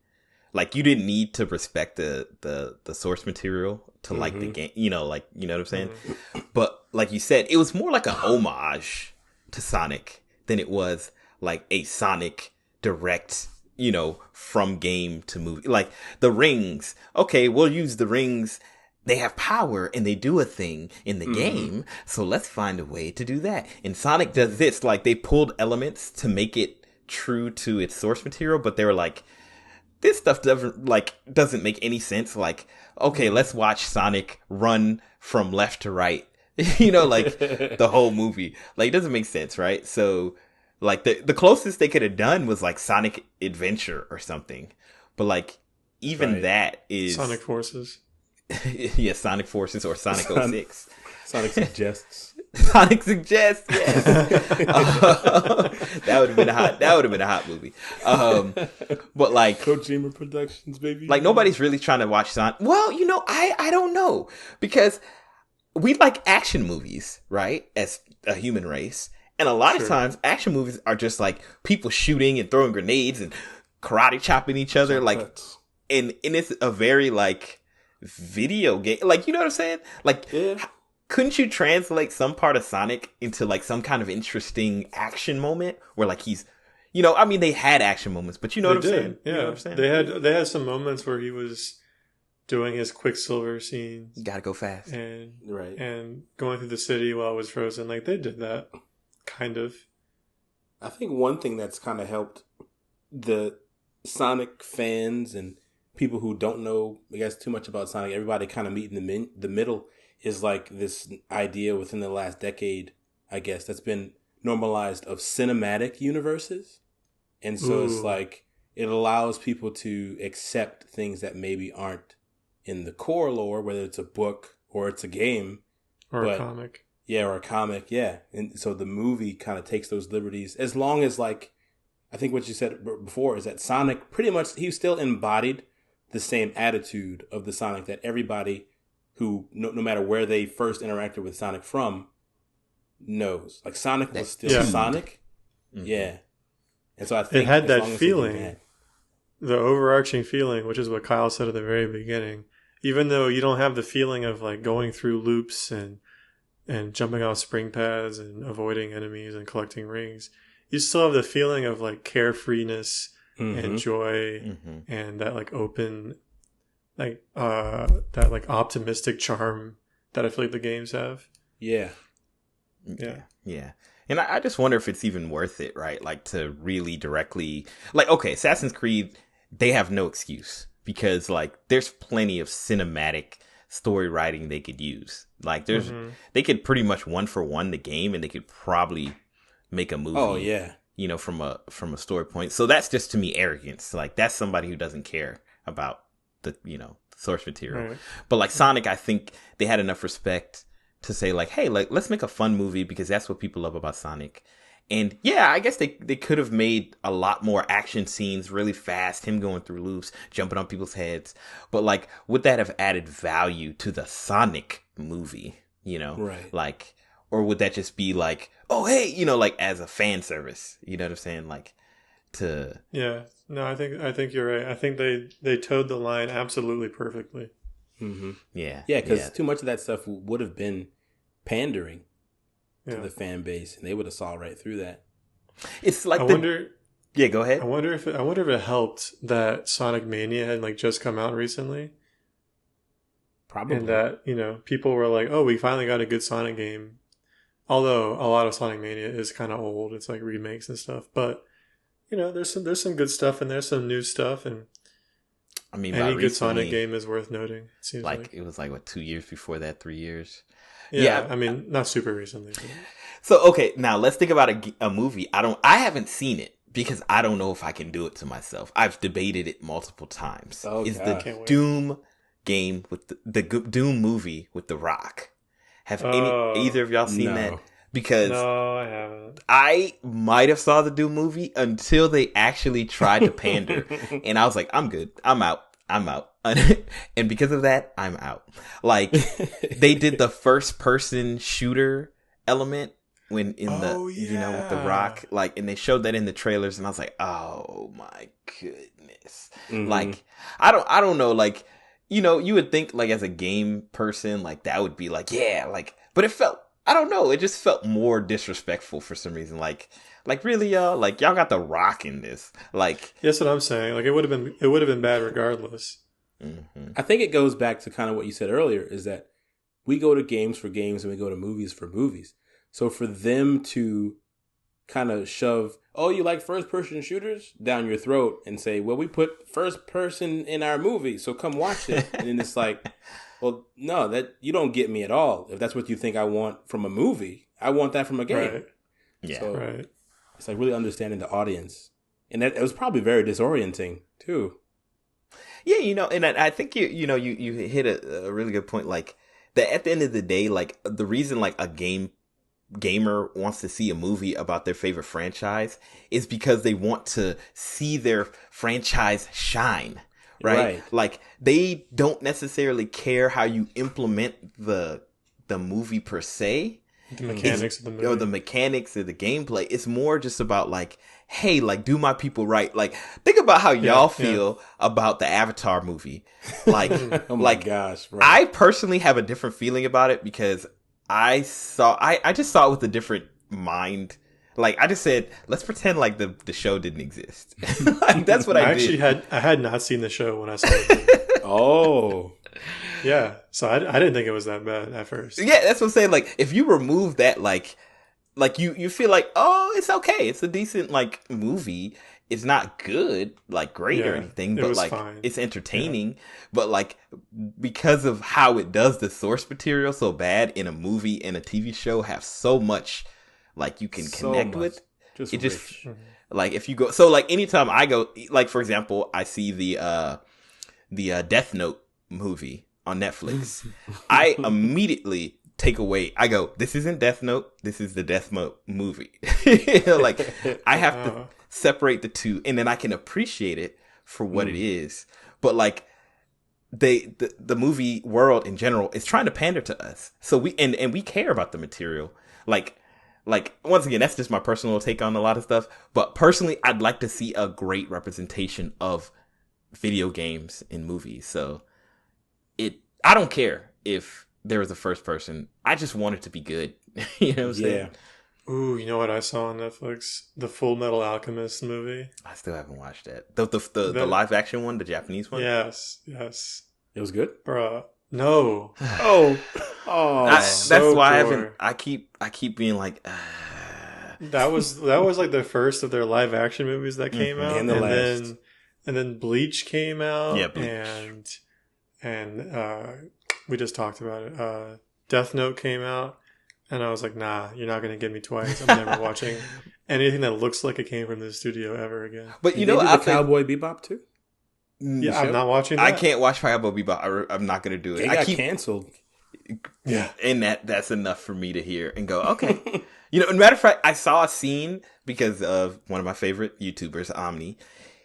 Like, you didn't need to respect the source material to like the game. You know, like, you know what I'm saying? But like you said, it was more like a homage to Sonic than it was like a Sonic direct, you know, from game to movie. Like the rings. Okay, we'll use the rings. They have power and they do a thing in the game. So let's find a way to do that. And Sonic does this. Like they pulled elements to make it true to its source material, but they were like, this stuff doesn't make any sense. Like, okay, let's watch Sonic run from left to right. You know, like the whole movie. Like it doesn't make sense, right? So like the closest they could have done was like Sonic Adventure or something. But like even that is Sonic Forces. Yeah, Sonic Forces or Sonic 06. Sonic Suggests. Sonic Suggests, yes. That would have been a hot movie. But like Kojima Productions, baby. Like nobody's really trying to watch Sonic. Well, you know, I don't know because we like action movies, right? As a human race. And a lot of times action movies are just like people shooting and throwing grenades and karate chopping each other. Like and it's a very like video game, like, you know what I'm saying? Like, couldn't you translate some part of Sonic into like some kind of interesting action moment where like he's, you know, I mean, they had action moments, but you know what I'm saying? Yeah, you know what I'm saying? They had some moments where he was doing his Quicksilver scenes. You gotta go fast, and going through the city while it was frozen. Like they did that, kind of. I think one thing that's kind of helped the Sonic fans and people who don't know, I guess, too much about Sonic, everybody kind of meet in the middle, is like this idea within the last decade, I guess, that's been normalized of cinematic universes. And so it's like, it allows people to accept things that maybe aren't in the core lore, whether it's a book or it's a game. Or a comic. Yeah, or a comic, yeah. And so the movie kind of takes those liberties, as long as, like, I think what you said before is that Sonic, pretty much, he still embodied the same attitude of the Sonic that everybody who, no matter where they first interacted with Sonic from, knows. Like, Sonic was still Sonic. Yeah. And so I think it had that feeling, the overarching feeling, which is what Kyle said at the very beginning. Even though you don't have the feeling of like going through loops and jumping off spring pads and avoiding enemies and collecting rings, you still have the feeling of like carefreeness and joy and that like open, like that like optimistic charm that I feel like the games have. Yeah. And I just wonder if it's even worth it, right? Like to really directly, like, okay, Assassin's Creed, they have no excuse because like there's plenty of cinematic story writing they could use. Like there's, they could pretty much one for one the game and they could probably make a movie. Oh yeah. from a story point. So that's just to me arrogance. Like that's somebody who doesn't care about the source material. Right. But like Sonic, I think they had enough respect to say like, hey, like let's make a fun movie because that's what people love about Sonic. And yeah, I guess they could have made a lot more action scenes really fast, him going through loops, jumping on people's heads. But like, would that have added value to the Sonic movie? Right. Like, or would that just be like, oh hey, like as a fan service? You know what I'm saying? Like to Yeah. No, I think you're right. I think they towed the line absolutely perfectly. Mm-hmm. Yeah. Yeah, because too much of that stuff would have been pandering to the fan base, and they would have saw right through that. It's like Yeah, go ahead. I wonder if it helped that Sonic Mania had like just come out recently. Probably. And that, people were like, oh, we finally got a good Sonic game. Although a lot of Sonic Mania is kind of old. It's like remakes and stuff. But, there's some good stuff and there's some new stuff. And I mean, any good Sonic game is worth noting. It seems like it was like, what, 2 years before that, 3 years? Yeah, I mean, not super recently. But... So, okay, now let's think about a movie. I haven't seen it because I don't know if I can do it to myself. I've debated it multiple times. Oh, Is God. the Doom game with the Doom movie with The Rock? Have either of y'all seen that? Because no, I haven't. I might have saw the Doom movie until they actually tried to pander, and I was like, I'm good. I'm out. And because of that, I'm out. Like they did the first person shooter element when with The Rock, like, and they showed that in the trailers, and I was like, oh my goodness. Mm-hmm. Like, I don't know, like, you would think like as a game person, like that would be like, yeah, like, but it felt, I don't know, it just felt more disrespectful for some reason. Like really, y'all, like y'all got The Rock in this. Like, that's what I'm saying. Like it would have been bad regardless. Mm-hmm. I think it goes back to kind of what you said earlier, is that we go to games for games and we go to movies for movies. So for them to kind of shove, oh, you like first person shooters down your throat and say, well, we put first person in our movie, so come watch it. And then it's like, well, no, that you don't get me at all. If that's what you think I want from a movie, I want that from a game. Right. Yeah. So right. It's like really understanding the audience. And that it was probably very disorienting too. Yeah, and I think you hit a really good point. Like that at the end of the day, like the reason like a gamer wants to see a movie about their favorite franchise is because they want to see their franchise shine. Right? Like they don't necessarily care how you implement the movie per se. The mechanics of the movie. Or the mechanics of the gameplay. It's more just about like, hey, like, do my people right. Like, think about how y'all feel about the Avatar movie. Like, oh my gosh, right. I personally have a different feeling about it because I just saw it with a different mind. Like, I just said, let's pretend like the show didn't exist. Like, that's what I did. I had not seen the show when I saw it. Oh. Yeah, so I didn't think it was that bad at first. Yeah, that's what I'm saying. Like, if you remove that, like you feel like, oh, it's okay. It's a decent like movie. It's not good, like great or anything, but like fine. It's entertaining. Yeah. But like because of how it does the source material so bad in a movie and a TV show have so much like you can connect with. Just like if you go, so like anytime I go, like for example, I see the Death Note movie on Netflix, I immediately take away. I go, this isn't Death Note. This is the Death Note movie. Like I have to separate the two, and then I can appreciate it for what it is. But like the movie world in general is trying to pander to us, so we and we care about the material. Like once again, that's just my personal take on a lot of stuff. But personally, I'd like to see a great representation of video games in movies. So I don't care if there was a first person. I just want it to be good. You know what I'm saying? Ooh, you know what I saw on Netflix? The Full Metal Alchemist movie. I still haven't watched that. The live action one, the Japanese one? Yes. It was good? Bruh. No. That's why I haven't. I keep being like, That was like the first of their live action movies that came out, and then Bleach came out. Yeah, Bleach. And we just talked about it. Death Note came out, and I was like, nah, you're not gonna get me twice. I'm never watching anything that looks like it came from this studio ever again. But Did they do the Cowboy Bebop too? Yeah, I'm not watching I that. can't watch Cowboy Bebop. I'm not gonna do it. It got canceled. Yeah, and that's enough for me to hear and go, okay. Matter of fact, I saw a scene because of one of my favorite YouTubers, Omni.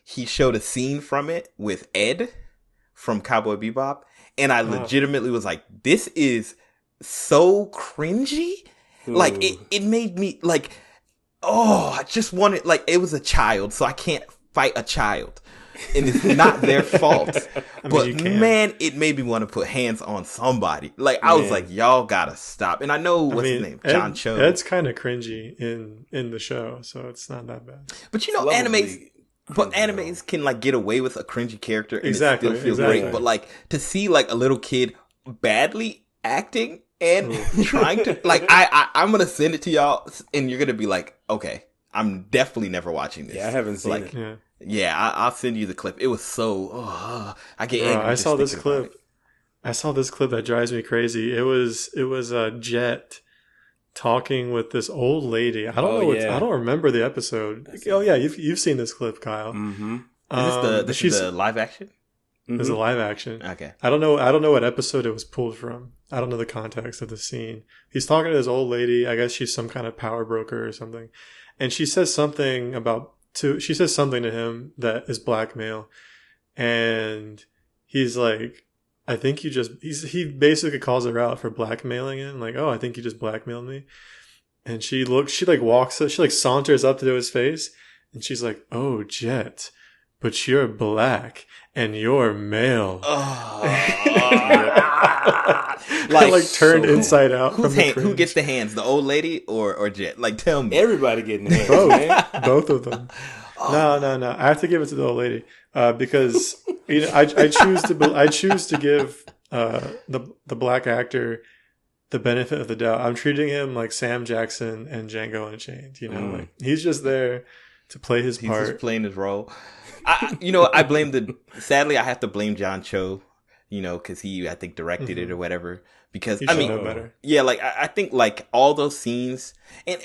He showed a scene from it with Ed from Cowboy Bebop, and I legitimately was like, this is so cringy. Ooh. Like, it made me, like, I just wanted, like, it was a child, so I can't fight a child. And it's not their fault. But man, it made me want to put hands on somebody. Like, I was like, y'all gotta stop. And I know, what's his name? John Cho. Ed's kind of cringy in the show, so it's not that bad. But animes can, like, get away with a cringy character and it still feels great. But, like, to see, like, a little kid badly acting and trying to, like, I'm gonna send it to y'all and you're gonna be like, okay, I'm definitely never watching this. Yeah, I haven't seen it. Yeah, I'll send you the clip. It was so. I get angry. I saw this clip. I saw this clip that drives me crazy. It was a Jet talking with this old lady. I don't know. I don't remember the episode. You've seen this clip, Kyle. Mm-hmm. Is this the live action? It's a live action. Okay. I don't know what episode it was pulled from. I don't know the context of the scene. He's talking to this old lady. I guess she's some kind of power broker or something, and she says something she says something to him that is blackmail, and he's like, I think he basically calls her out for blackmailing him, like, oh, I think you just blackmailed me. And she saunters up to his face, and she's like, oh, Jet, but you're black and you're male. like turned inside out. Who gets the hands, the old lady or Jet? Like, tell me. Everybody getting the hands. Both of them. No. I have to give it to the old lady because I choose to give the black actor the benefit of the doubt. I'm treating him like Sam Jackson and Django Unchained. Like he's just there to play his part. He's just playing his role. Sadly, I have to blame John Cho, because he, I think, directed it or whatever. Because, know better. Yeah, like, I think, like, all those scenes, and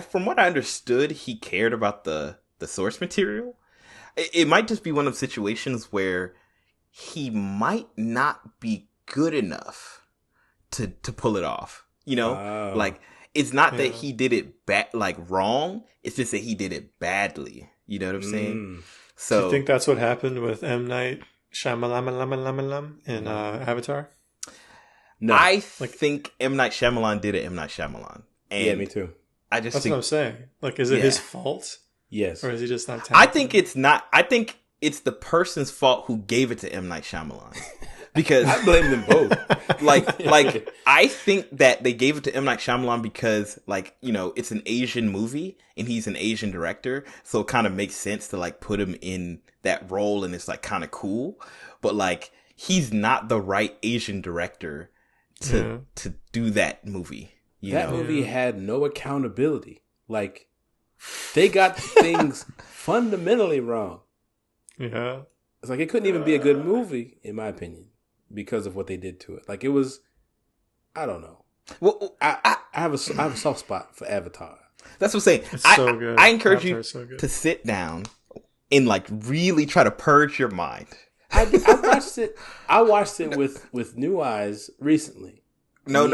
from what I understood, he cared about the source material. It might just be one of those situations where he might not be good enough to pull it off, Like, it's not that he did it wrong, it's just that he did it badly. You know what I'm saying? So, do you think that's what happened with M. Night Shyamalan in Avatar? No, I think M. Night Shyamalan did it. M. Night Shyamalan. And yeah, me too. That's what I'm saying. Like, is it his fault? Yes. Or is he just not talented? I think it's not. I think it's the person's fault who gave it to M. Night Shyamalan. Because I blame them both. Like I think that they gave it to M. Night Shyamalan because, it's an Asian movie and he's an Asian director, so it kind of makes sense to put him in that role, and it's kind of cool. But he's not the right Asian director to do that movie. That movie had no accountability. They got things fundamentally wrong. Yeah, it's it couldn't even be a good movie, in my opinion, because of what they did to it. It was, I don't know. Well, I have a soft spot for Avatar. That's what I'm saying. It's so good. I encourage you to sit down and really try to purge your mind. I watched it. I watched it with new eyes recently. No.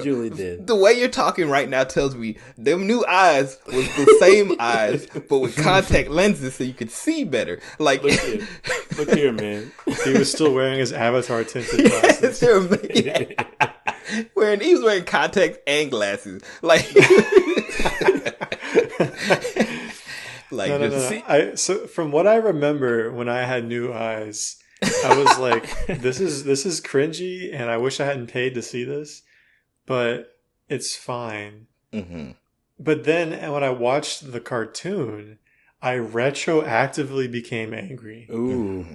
Julie did. The way you're talking right now tells me them new eyes was the same eyes, but with contact lenses so you could see better. Look here, man. He was still wearing his Avatar tinted glasses. He was wearing contacts and glasses. No. So from what I remember, when I had new eyes, I was like, this is cringy, and I wish I hadn't paid to see this, but it's fine. Mm-hmm. But then when I watched the cartoon, I retroactively became angry. Ooh.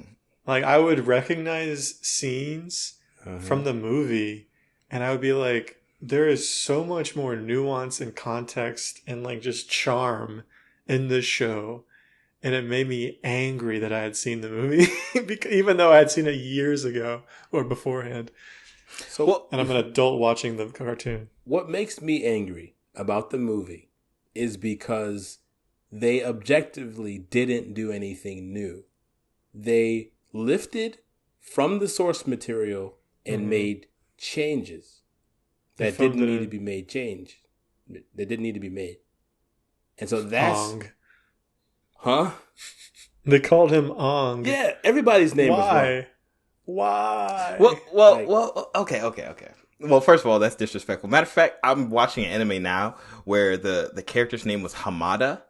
I would recognize scenes from the movie, and I would be like, there is so much more nuance and context and just charm in this show. And it made me angry that I had seen the movie, even though I had seen it years ago or beforehand. So, and I'm an adult watching the cartoon. what makes me angry about the movie is because they objectively didn't do anything new. They lifted from the source material and made changes that didn't need to be made. That didn't need to be made. And so that's... Ong. Huh? They called him Ong. Yeah, everybody's name was wrong. Why? Well, okay. Well, first of all, that's disrespectful. Matter of fact, I'm watching an anime now where the character's name was Hamada,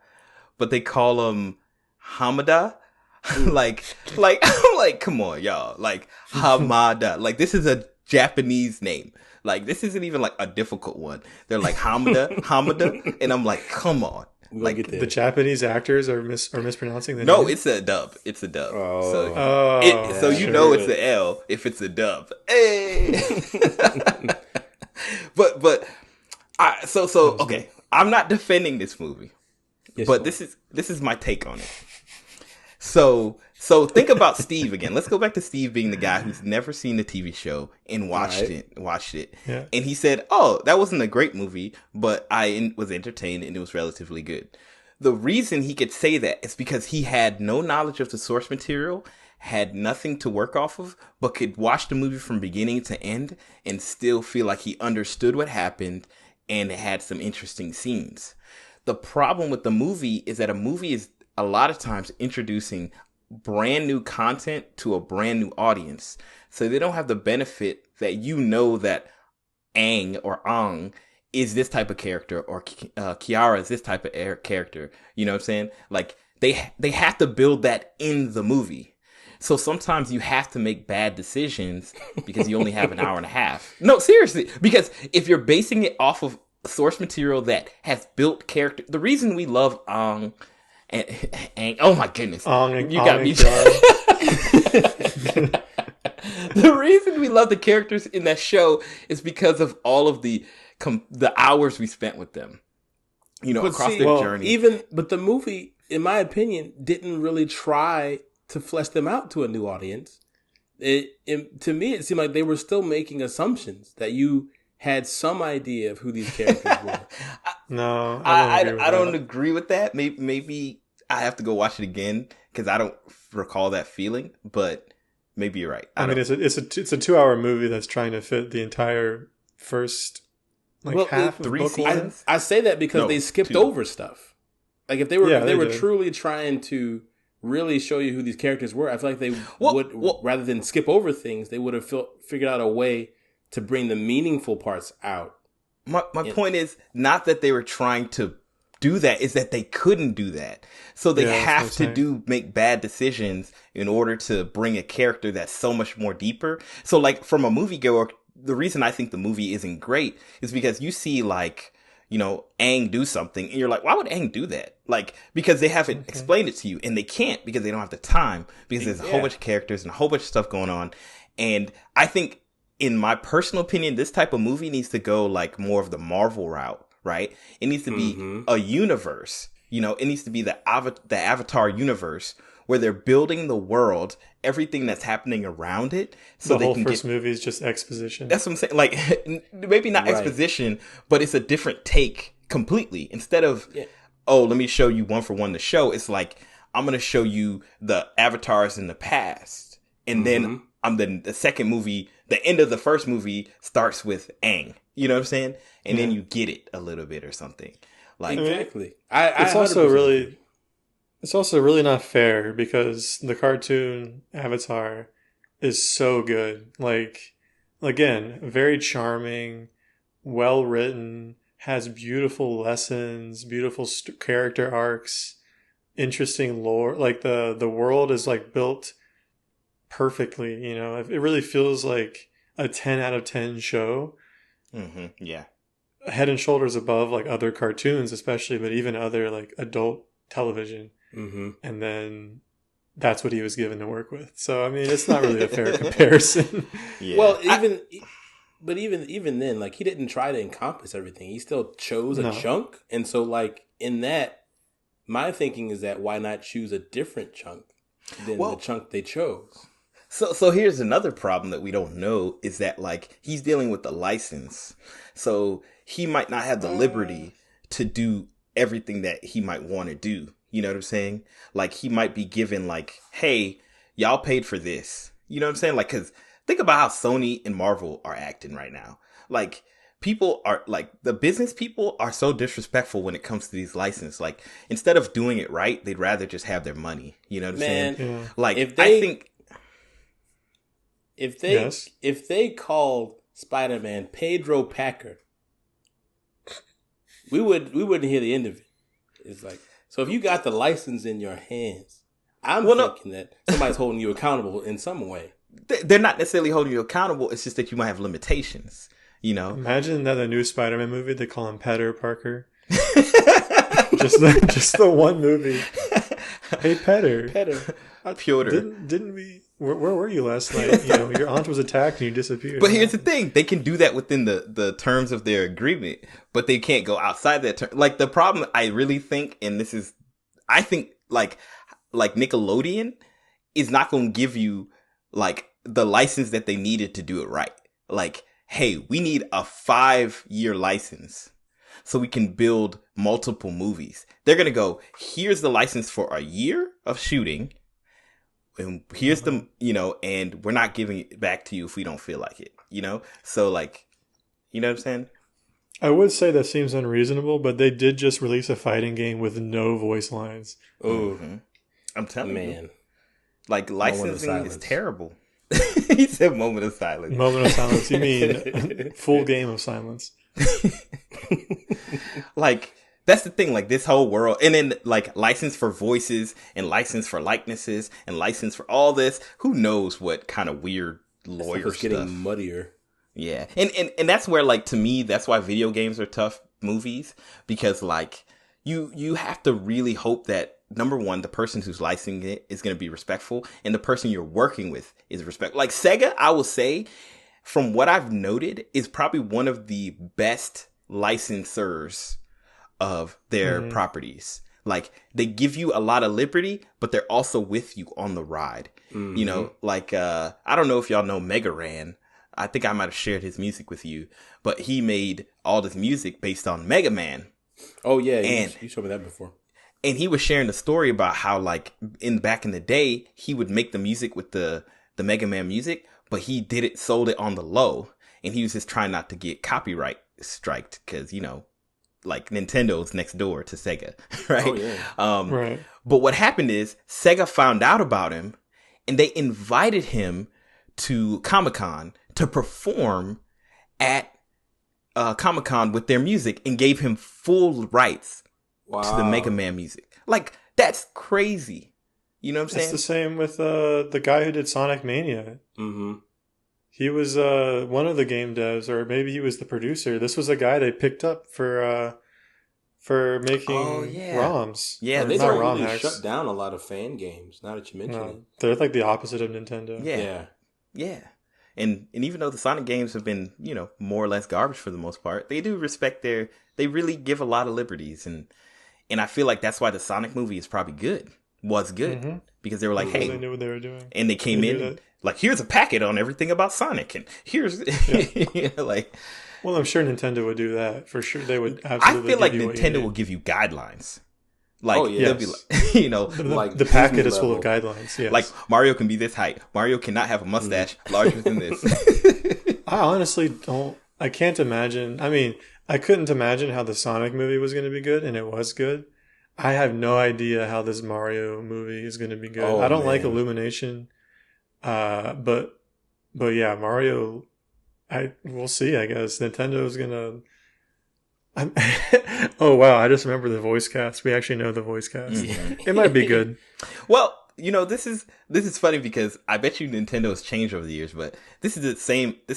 but they call him Hamada. like, I'm like, come on, y'all. Like, Hamada. Like, this is a Japanese name. Like, this isn't even like a difficult one. They're like Hamada. And I'm like, come on. Like the Japanese actors are mispronouncing the No, name? it's a dub. It's a dub. Oh. So you know it's the L if it's a dub. Hey. but okay. I'm not defending this movie, but this is my take on it. So think about Steve again. Let's go back to Steve being the guy who's never seen the TV show and watched it. Yeah. And he said, "Oh, that wasn't a great movie, but I was entertained and it was relatively good." The reason he could say that is because he had no knowledge of the source material, had nothing to work off of, but could watch the movie from beginning to end and still feel like he understood what happened and it had some interesting scenes. The problem with the movie is that a movie is a lot of times introducing brand new content to a brand new audience. So they don't have the benefit that that Aang or Ang is this type of character or Kiara is this type of character. You know what I'm saying? Like they have to build that in the movie. So sometimes you have to make bad decisions because you only have an hour and a half. No, seriously, because if you're basing it off of source material that has built character, the reason we love Ang and oh my goodness, you got me. The reason we love the characters in that show is because of all of the hours we spent with them. Across their journey. But the movie, in my opinion, didn't really try to flesh them out to a new audience. To me, it seemed like they were still making assumptions that you had some idea of who these characters were. No, I don't agree with that. Maybe I have to go watch it again because I don't recall that feeling. But maybe you're right. I mean, it's a 2-hour movie that's trying to fit the entire first half of 3 seasons. I say that because they skipped over stuff. Like if they were truly trying to really show you who these characters were, I feel like they would rather than skip over things, they would have figured out a way to bring the meaningful parts out. My point is not that they were trying to do that, is that they couldn't do that. So they have to make bad decisions in order to bring a character that's so much more deeper. So like from a moviegoer, the reason I think the movie isn't great is because you see Aang do something and you're like, why would Aang do that? Like, because they haven't explained it to you and they can't because they don't have the time because there's a whole bunch of characters and a whole bunch of stuff going on. And I think in my personal opinion, this type of movie needs to go like more of the Marvel route, right? It needs to be a universe, it needs to be the Avatar universe where they're building the world, everything that's happening around it. So the whole first movie is just exposition. That's what I'm saying. Like, maybe not exposition, but it's a different take completely. Instead of, let me show you one for one the show. It's like, I'm going to show you the avatars in the past. And then the second movie, the end of the first movie starts with Aang. You know what I'm saying? And then you get it a little bit or something. Like, exactly. It's also really not fair because the cartoon Avatar is so good. Like, again, very charming, well written, has beautiful lessons, beautiful character arcs, interesting lore. Like the world is like built perfectly. It really feels like a 10 out of 10 show. Mm-hmm. Yeah, head and shoulders above like other cartoons, especially, but even other like adult television. Mm-hmm. And then that's what he was given to work with. So I mean, it's not really a fair comparison. Yeah. Well, even then, like he didn't try to encompass everything. He still chose a chunk, and so like in that, my thinking is that why not choose a different chunk than the chunk they chose? So here's another problem that we don't know is that like he's dealing with the license. So he might not have the liberty to do everything that he might want to do. You know what I'm saying? Like he might be given like, hey, y'all paid for this. You know what I'm saying? Like, cause think about how Sony and Marvel are acting right now. Like people are like the business people are so disrespectful when it comes to these licenses. Like instead of doing it right, they'd rather just have their money. You know what I'm saying? Yeah. Like If I they- think If they called Spider-Man Pedro Packer, we wouldn't hear the end of it. It's like, so if you got the license in your hands, I'm thinking that somebody's holding you accountable in some way. they're not necessarily holding you accountable. It's just that you might have limitations. You know, Imagine that the new Spider-Man movie, they call him Petter Parker. just the one movie. Hey, Petter. Piotr. Didn't we? Where were you last night? You know, your aunt was attacked and you disappeared. But here's the thing: they can do that within the terms of their agreement, but they can't go outside that term. Like the problem, I really think, and this is, I think, like Nickelodeon is not going to give you like the license that they needed to do it right. Like, hey, we need a 5-year license so we can build multiple movies. They're going to go, here's the license for a year of shooting. And here's the, you know, and we're not giving it back to you if we don't feel like it, you know? So, like, you know what I'm saying? I would say that seems unreasonable, but they did just release a fighting game with no voice lines. Oh, I'm telling you. man. Like, Moment of licensing is silence. terrible. He said moment of silence. Moment of silence. You mean full game of silence? Like, that's the thing, like this whole world, and then like license for voices and license for likenesses and license for all this. Who knows what kind of weird lawyer It's getting stuff. muddier. Yeah. And that's where, like, to me, that's why video games are tough movies, because like you have to really hope that, number one, the person who's licensing it is going to be respectful, and the person you're working with is respectful. Like Sega, I will say, from what I've noted, is probably one of the best licensors of their properties. Like they give you a lot of liberty, but they're also with you on the ride. You know, like I don't know if y'all know Mega Ran. I think I might have shared his music with you, but he made all this music based on Mega Man. Oh yeah, And- you showed me that before. And he was sharing the story about how, like, back in the day, he would make the music with the Mega Man music, but he sold it on the low, and he was just trying not to get copyright striked because, you know, like Nintendo's next door to Sega, right? Oh yeah. Right. But what happened is Sega found out about him, and they invited him to Comic-Con to perform at Comic-Con with their music, and gave him full rights Wow. to the Mega Man music. Like, that's crazy. You know what I'm It's saying? the same with the guy who did Sonic Mania. Mm-hmm. He was one of the game devs, or maybe he was the producer. This was a guy they picked up for making ROMs. Yeah, They've not already ROM really hacks. shut down a lot of fan games. Now that you mention No, it. they're like the opposite of Nintendo. Yeah. Yeah. And even though the Sonic games have been, you know, more or less garbage for the most part, they do respect they really give a lot of liberties, and I feel like that's why the Sonic movie is probably good. Was good. Because they were like, Because hey, they knew what they were doing. and they came They in knew and, that. like, here's a packet on everything about Sonic, and here's you know, like, Well, I'm sure Nintendo would do that for sure. They would I absolutely. feel like give you what you Nintendo need. will give you guidelines. Like, Oh, yeah. they'll be like, you know, Like the packet Disney is full of level. guidelines. Yes. like Mario can be this height. Mario cannot have a mustache larger than this. I honestly don't. I can't imagine. I mean, I couldn't imagine how the Sonic movie was going to be good, and it was good. I have no idea how this Mario movie is going to be good. Oh, I don't like man. Illumination, but yeah, Mario. We'll see. I guess Nintendo's gonna. Oh wow! I just remember the voice cast. We actually know the voice cast. It might be good. Well, you know, this is funny because I bet you Nintendo has changed over the years, but this is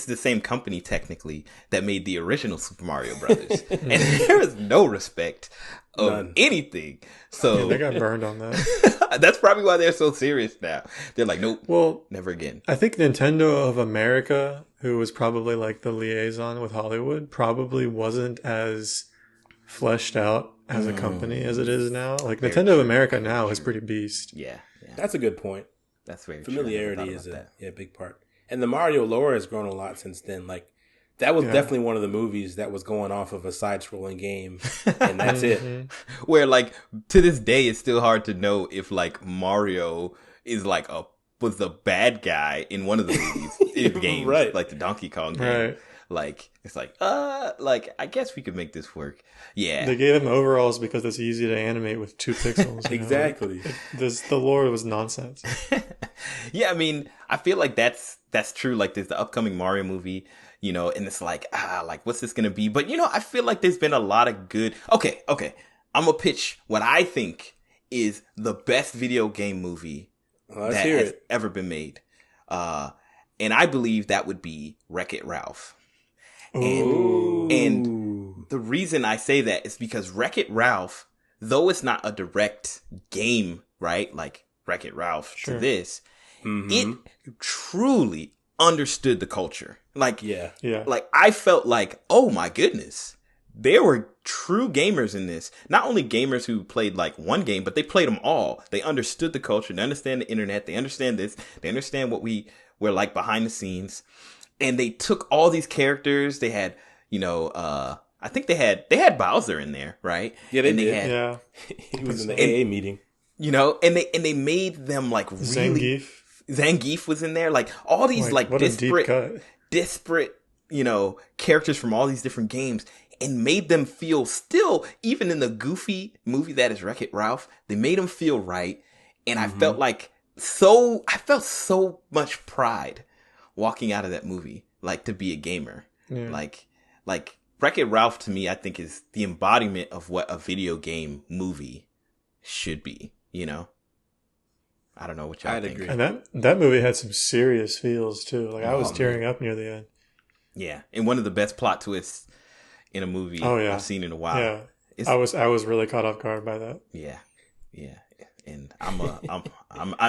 the same company technically that made the original Super Mario Brothers, and there is no respect of None. anything. So They got burned on that. that's probably why they're so serious now. They're like, nope, Well, never again. I think Nintendo of America, who was probably like the liaison with Hollywood, probably wasn't as fleshed out as a company as it is now. Like Nintendo of America now is pretty beast. Yeah. That's a good point. That's very true. I never Familiarity thought is about a that. big part. And the Mario lore has grown a lot since then. Like, that was definitely one of the movies that was going off of a side-scrolling game, and that's it. Where like to this day, it's still hard to know if like Mario is like was the bad guy in one of the movies, in the games, Right. like the Donkey Kong game. Right. Like it's like I guess we could make this work. Yeah, They gave him overalls because it's easy to animate with 2 pixels. Exactly. The lore was nonsense. yeah. I mean, I feel like that's true. Like there's the upcoming Mario movie, and it's like like what's this gonna be? But I feel like there's been a lot of good. Okay. I'm gonna pitch what I think is the best video game movie Let's that hear has it. ever been made. And I believe that would be Wreck-It Ralph. And the reason I say that is because Wreck-It Ralph, though it's not a direct game, right? Like Wreck-It Ralph to this, it truly understood the culture. Like, Yeah. like I felt like, oh my goodness, there were true gamers in this. Not only gamers who played like one game, but they played them all. They understood the culture. They understand the internet. They understand this. They understand what we were like behind the scenes. And they took all these characters. They had, I think they had Bowser in there, right? Yeah, they did. Yeah. He was in the AA meeting. And they made them like really Zangief was in there. Like all these like what a deep cut. disparate, characters from all these different games and made them feel still, even in the goofy movie that is Wreck-It Ralph, they made them feel right. And I felt so much pride walking out of that movie, like to be a gamer. Yeah. Like Wreck-It Ralph to me, I think is the embodiment of what a video game movie should be, I don't know what y'all think. Agree. And that movie had some serious feels too. Like I was tearing up near the end. Yeah, and one of the best plot twists in a movie I've seen in a while. Yeah, I was really caught off guard by that. Yeah, and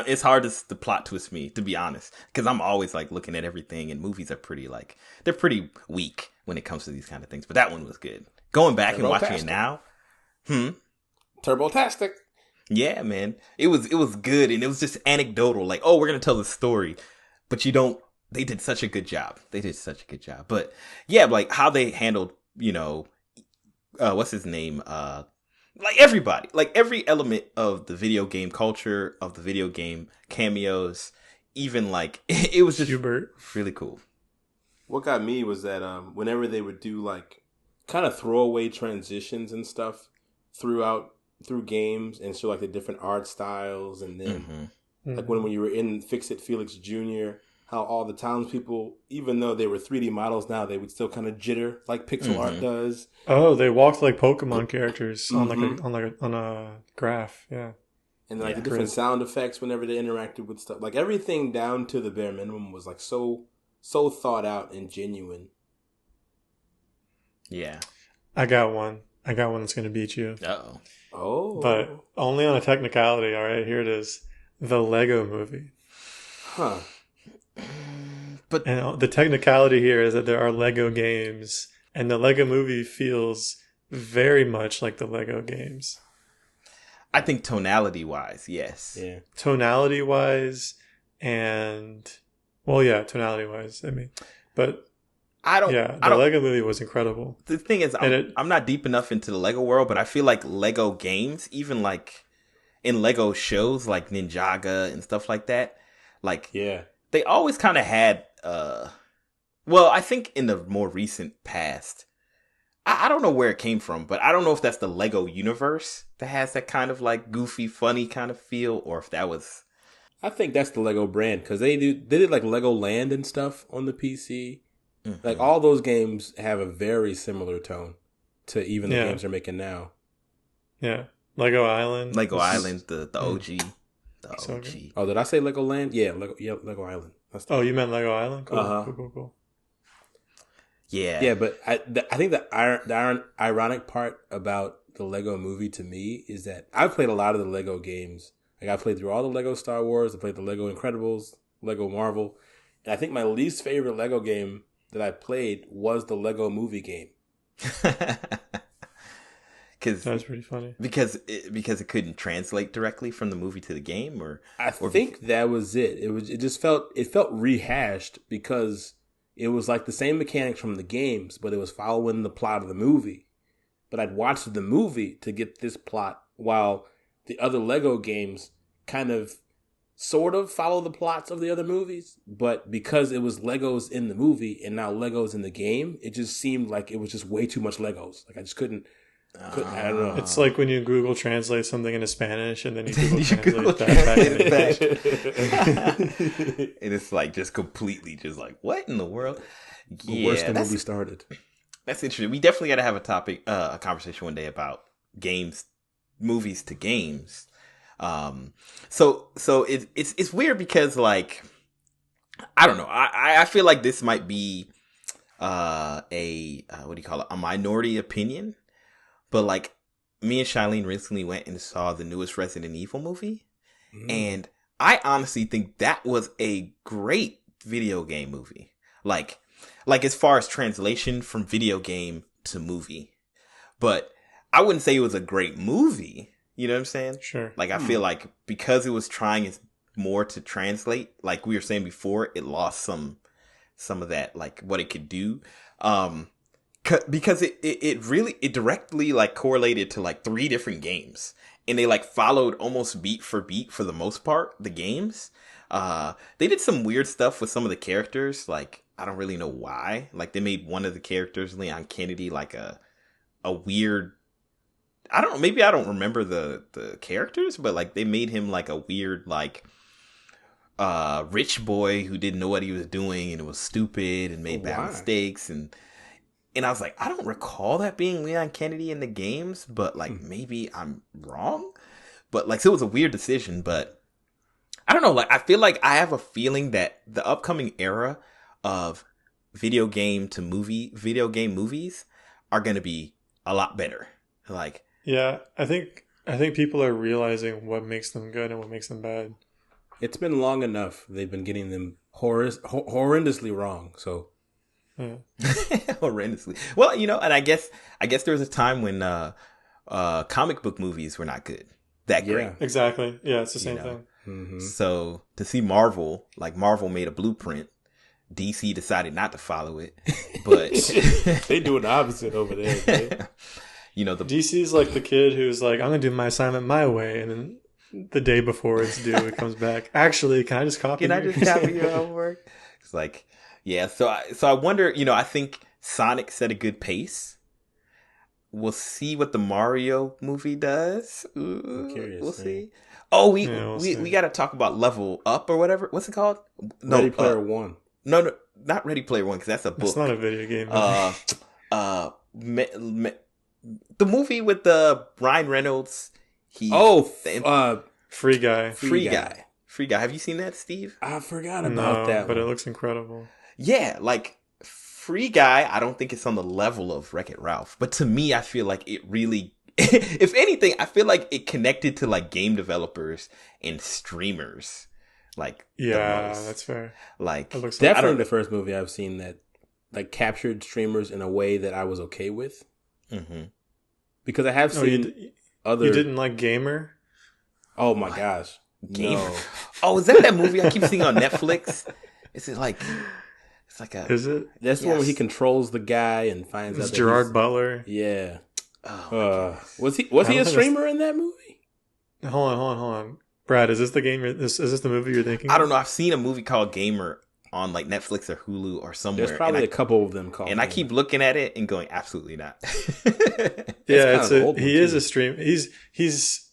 it's hard to plot twist me, to be honest, because I'm always like looking at everything, and movies are they're pretty weak when it comes to these kind of things. But that one was good. Going back and watching it now, Turbo-tastic. Yeah, man, it was good, and it was just anecdotal. Like, oh, we're gonna tell the story, but you don't. They did such a good job. But yeah, like how they handled, what's his name? Like everybody, like every element of the video game culture, of the video game cameos, even like it was just Hubert. really cool. What got me was that whenever they would do like kind of throwaway transitions and stuff through games and show like the different art styles, and then like when you were in Fix It Felix Jr., how all the townspeople, even though they were 3D models now, they would still kind of jitter like pixel art does. Oh, they walked like Pokemon characters on a graph. Yeah, and like the different sound effects whenever they interacted with stuff, like everything down to the bare minimum was like so thought out and genuine. Yeah, I got one that's gonna beat you. Oh, but only on a technicality. All right, here it is: the Lego Movie. Huh. And the technicality here is that there are Lego games, and the Lego Movie feels very much like the Lego games. I think tonality wise, yes. Yeah. Tonality wise, and tonality wise. I mean, but the Lego Movie was incredible. The thing is, I'm not deep enough into the Lego world, but I feel like Lego games, even like in Lego shows like Ninjaga and stuff like that, like they always kind of had. I think in the more recent past, I don't know where it came from, but I don't know if that's the Lego universe that has that kind of like goofy, funny kind of feel, or if that was. I think that's the Lego brand, because they did like Lego Land and stuff on the PC. Like all those games have a very similar tone to even the games they're making now. Yeah, Lego Island. The OG. The So OG. good. Oh, did I say Lego Land? Yeah, Lego Island. You meant Lego Island? Cool, cool. Yeah. Yeah, but I think the ironic part about the Lego Movie to me is that I've played a lot of the Lego games. Like I played through all the Lego Star Wars. I played the Lego Incredibles, Lego Marvel. And I think my least favorite Lego game that I played was the Lego Movie game. Because That's pretty funny. because it couldn't translate directly from the movie to the game, I think that was it. It felt rehashed because it was like the same mechanics from the games, but it was following the plot of the movie. But I'd watched the movie to get this plot, while the other Lego games kind of sort of follow the plots of the other movies. But because it was Legos in the movie and now Legos in the game, it just seemed like it was just way too much Legos. Like I just couldn't I don't know. It's like when you Google translate something into Spanish and then you Google translate that back into English. And it's like just completely just like, what in the world? Yeah, worse than movie started. That's interesting. We definitely got to have a conversation one day about movies to games. So it's weird because like, I don't know. I feel like this might be what do you call it? A minority opinion. But like, me and Shailene recently went and saw the newest Resident Evil movie. And I honestly think that was a great video game movie. Like as far as translation from video game to movie. But I wouldn't say it was a great movie. You know what I'm saying? Sure. Like, I feel like because it was trying more to translate, like we were saying before, it lost some of that, like what it could do. Because it directly like correlated to like 3 different games, and they like followed almost beat for beat for the most part the games. They did some weird stuff with some of the characters. Like, I don't really know why. Like, they made one of the characters, Leon Kennedy, like a weird. I don't know. Maybe I don't remember the characters, but like they made him like a weird like rich boy who didn't know what he was doing and it was stupid and made bad mistakes and I was like, I don't recall that being Leon Kennedy in the games, but like maybe I'm wrong. But like, so it was a weird decision, but I don't know. Like, I feel like I have a feeling that the upcoming era of video game movies are going to be a lot better. Like, yeah, I think people are realizing what makes them good and what makes them bad. It's been long enough. They've been getting them horrendously wrong. So. Yeah. Horrendously. Well, you know, and I guess there was a time when comic book movies were not good. That great. Yeah, exactly. Yeah, it's the same thing. Mm-hmm. So to see Marvel made a blueprint, DC decided not to follow it, but they doing the opposite over there. Man. You know, DC's like the kid who's like, I'm gonna do my assignment my way, and then the day before it's due, it comes back. Actually, can I just copy your homework? It's like. Yeah, so I wonder, you know, I think Sonic set a good pace. We'll see what the Mario movie does. Ooh, I'm curious. We'll see. Oh, we got to talk about Level Up or whatever. What's it called? No, Ready Player One. No, not Ready Player One, because that's a book. It's not a video game. The movie with the Ryan Reynolds. Free Guy. Free Guy. Have you seen that, Steve? I forgot about that. But it looks incredible. Yeah, like Free Guy, I don't think it's on the level of Wreck-It Ralph. But to me, I feel like it really, if anything, I feel like it connected to like game developers and streamers. Like, yeah, that's fair. Like, definitely the first movie I've seen that like captured streamers in a way that I was okay with. Mm-hmm. Because I have seen other. You didn't like Gamer? Oh my gosh, Gamer. No. Oh, is that movie I keep seeing on Netflix? Is it like? It's like a. Is it? That's the one where he controls the guy and finds out. It's Gerard Butler. Yeah. Was he a streamer in that movie? Hold on. Brad, is this the game? Is this the movie you're thinking? I don't know. I've seen a movie called Gamer on like Netflix or Hulu or somewhere. There's probably a couple of them called. And I keep looking at it and going, absolutely not. Yeah, he is a stream. He's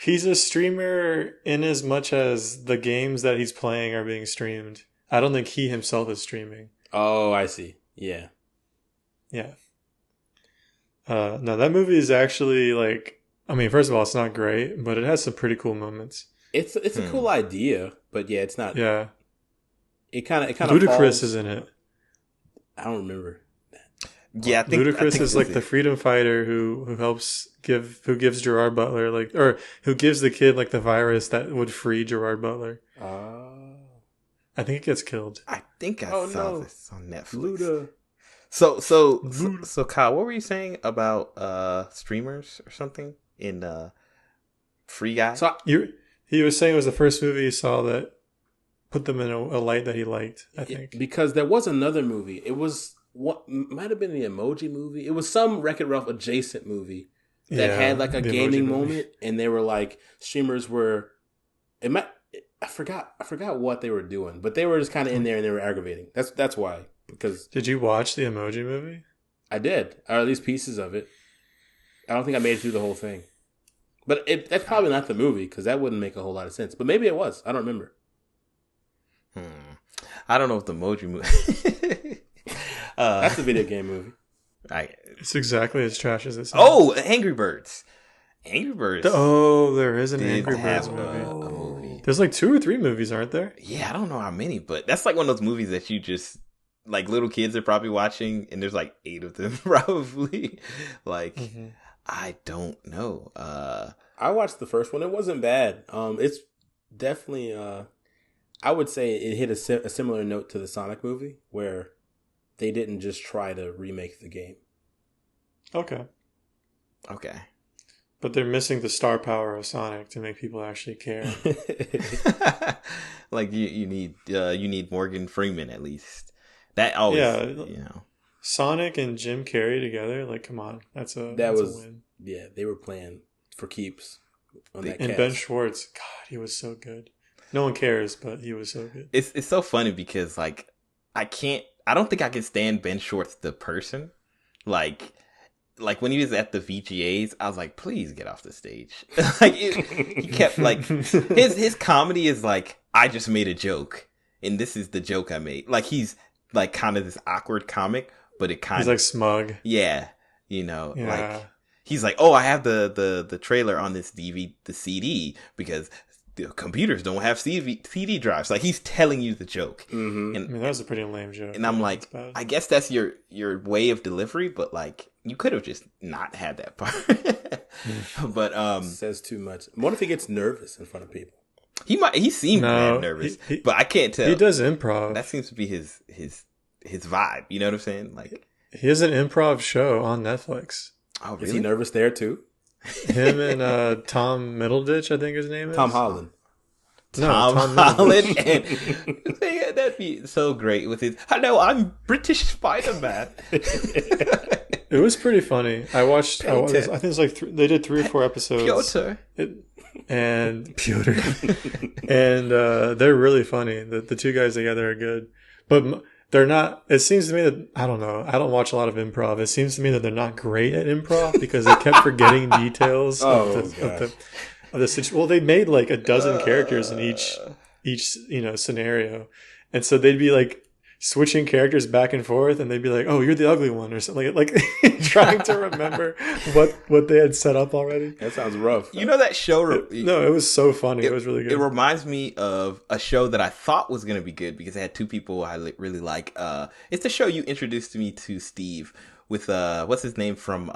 a streamer in as much as the games that he's playing are being streamed. I don't think he himself is streaming. Oh, I see. Yeah. Yeah. No, that movie is actually like, I mean, first of all, it's not great, but it has some pretty cool moments. It's a cool idea, but yeah, it's not. Yeah. It kind of Ludacris is in it. I don't remember that. Yeah, I think Ludacris is like the freedom fighter who gives Gerard Butler who gives the kid like the virus that would free Gerard Butler. I think it gets killed. I think I saw this on Netflix. Luda. So Kyle, what were you saying about streamers or something in Free Guy? So He was saying it was the first movie he saw that put them in a light that he liked, I think. because there was another movie. It was what might have been the Emoji Movie. It was some Wreck-It Ralph adjacent movie that had like a gaming moment, and they were like streamers were. I forgot what they were doing, but they were just kind of in there and they were aggravating. That's why. Because did you watch the Emoji Movie? I did, or at least pieces of it. I don't think I made it through the whole thing, but that's probably not the movie because that wouldn't make a whole lot of sense. But maybe it was. I don't remember. I don't know if the Emoji Movie. That's a video game movie. It's exactly as trash as it sounds. Oh, Angry Birds. Angry Birds. There is an Angry have Birds movie. A movie. There's like 2 or 3 movies, aren't there? Yeah, I don't know how many, but that's like one of those movies that you just like little kids are probably watching, and there's like 8 of them probably. Like, I don't know. I watched the first one. It wasn't bad. It's definitely. I would say it hit a similar note to the Sonic movie, where they didn't just try to remake the game. Okay. But they're missing the star power of Sonic to make people actually care. Like you need Morgan Freeman at least. That always, Sonic and Jim Carrey together, like, come on, that's a win. Yeah, they were playing for keeps on that And cast. Ben Schwartz, God, he was so good. No one cares, but he was so good. It's so funny because like I don't think I can stand Ben Schwartz the person. Like when he was at the VGAs, I was like, please get off the stage. Like he kept like his comedy is like, I just made a joke and this is the joke I made. Like he's like kind of this awkward comic, but he's like smug. Yeah. Like he's like, oh, I have the trailer on this the CD because the computers don't have CD drives. Like he's telling you the joke. Mm-hmm. And that was a pretty lame joke. And I'm like, I guess that's your way of delivery, but like you could have just not had that part. But says too much. What if he gets nervous in front of people? He seemed nervous, but I can't tell. He does improv. That seems to be his vibe. You know what I'm saying? Like he has an improv show on Netflix. Oh, really? Is he nervous there too? Him and Tom Middleditch, I think his name is. Tom Holland. Tom Holland. And that'd be so great with his, hello, I'm British Spider-Man. It was pretty funny. I watched, I think it's like, they did 3 or 4 episodes. Piotr. And Piotr. And they're really funny. The 2 guys together are good. But they're not, it seems to me that, I don't know, I don't watch a lot of improv. It seems to me that they're not great at improv because they kept forgetting details of the situation. Well, they made like a dozen characters in each scenario. And so they'd be like switching characters back and forth, and they'd be like, oh, you're the ugly one, or something, like trying to remember what they had set up already. That sounds rough. You know that show? No, it was so funny. It was really good. It reminds me of a show that I thought was going to be good because it had 2 people I really like. It's the show you introduced me to, Steve, with what's his name from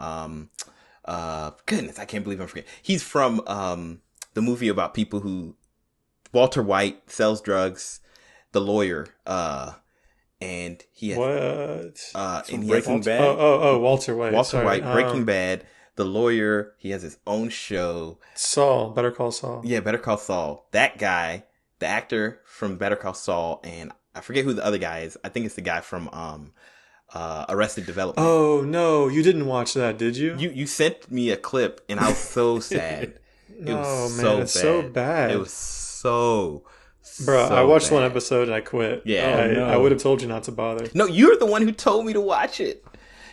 goodness, I can't believe I'm forgetting. He's from the movie about people who Walter White sells drugs, the lawyer, and he has Breaking Bad. Walter White. Walter White, Breaking Bad, the lawyer. He has his own show. Saul, Better Call Saul. Yeah, Better Call Saul. That guy, the actor from Better Call Saul, and I forget who the other guy is. I think it's the guy from Arrested Development. Oh no, you didn't watch that, did you? You sent me a clip, and I was so sad. It was so bad. It was so. Bro, I watched 1 episode and I quit. Yeah, I would have told you not to bother. No, you're the one who told me to watch it.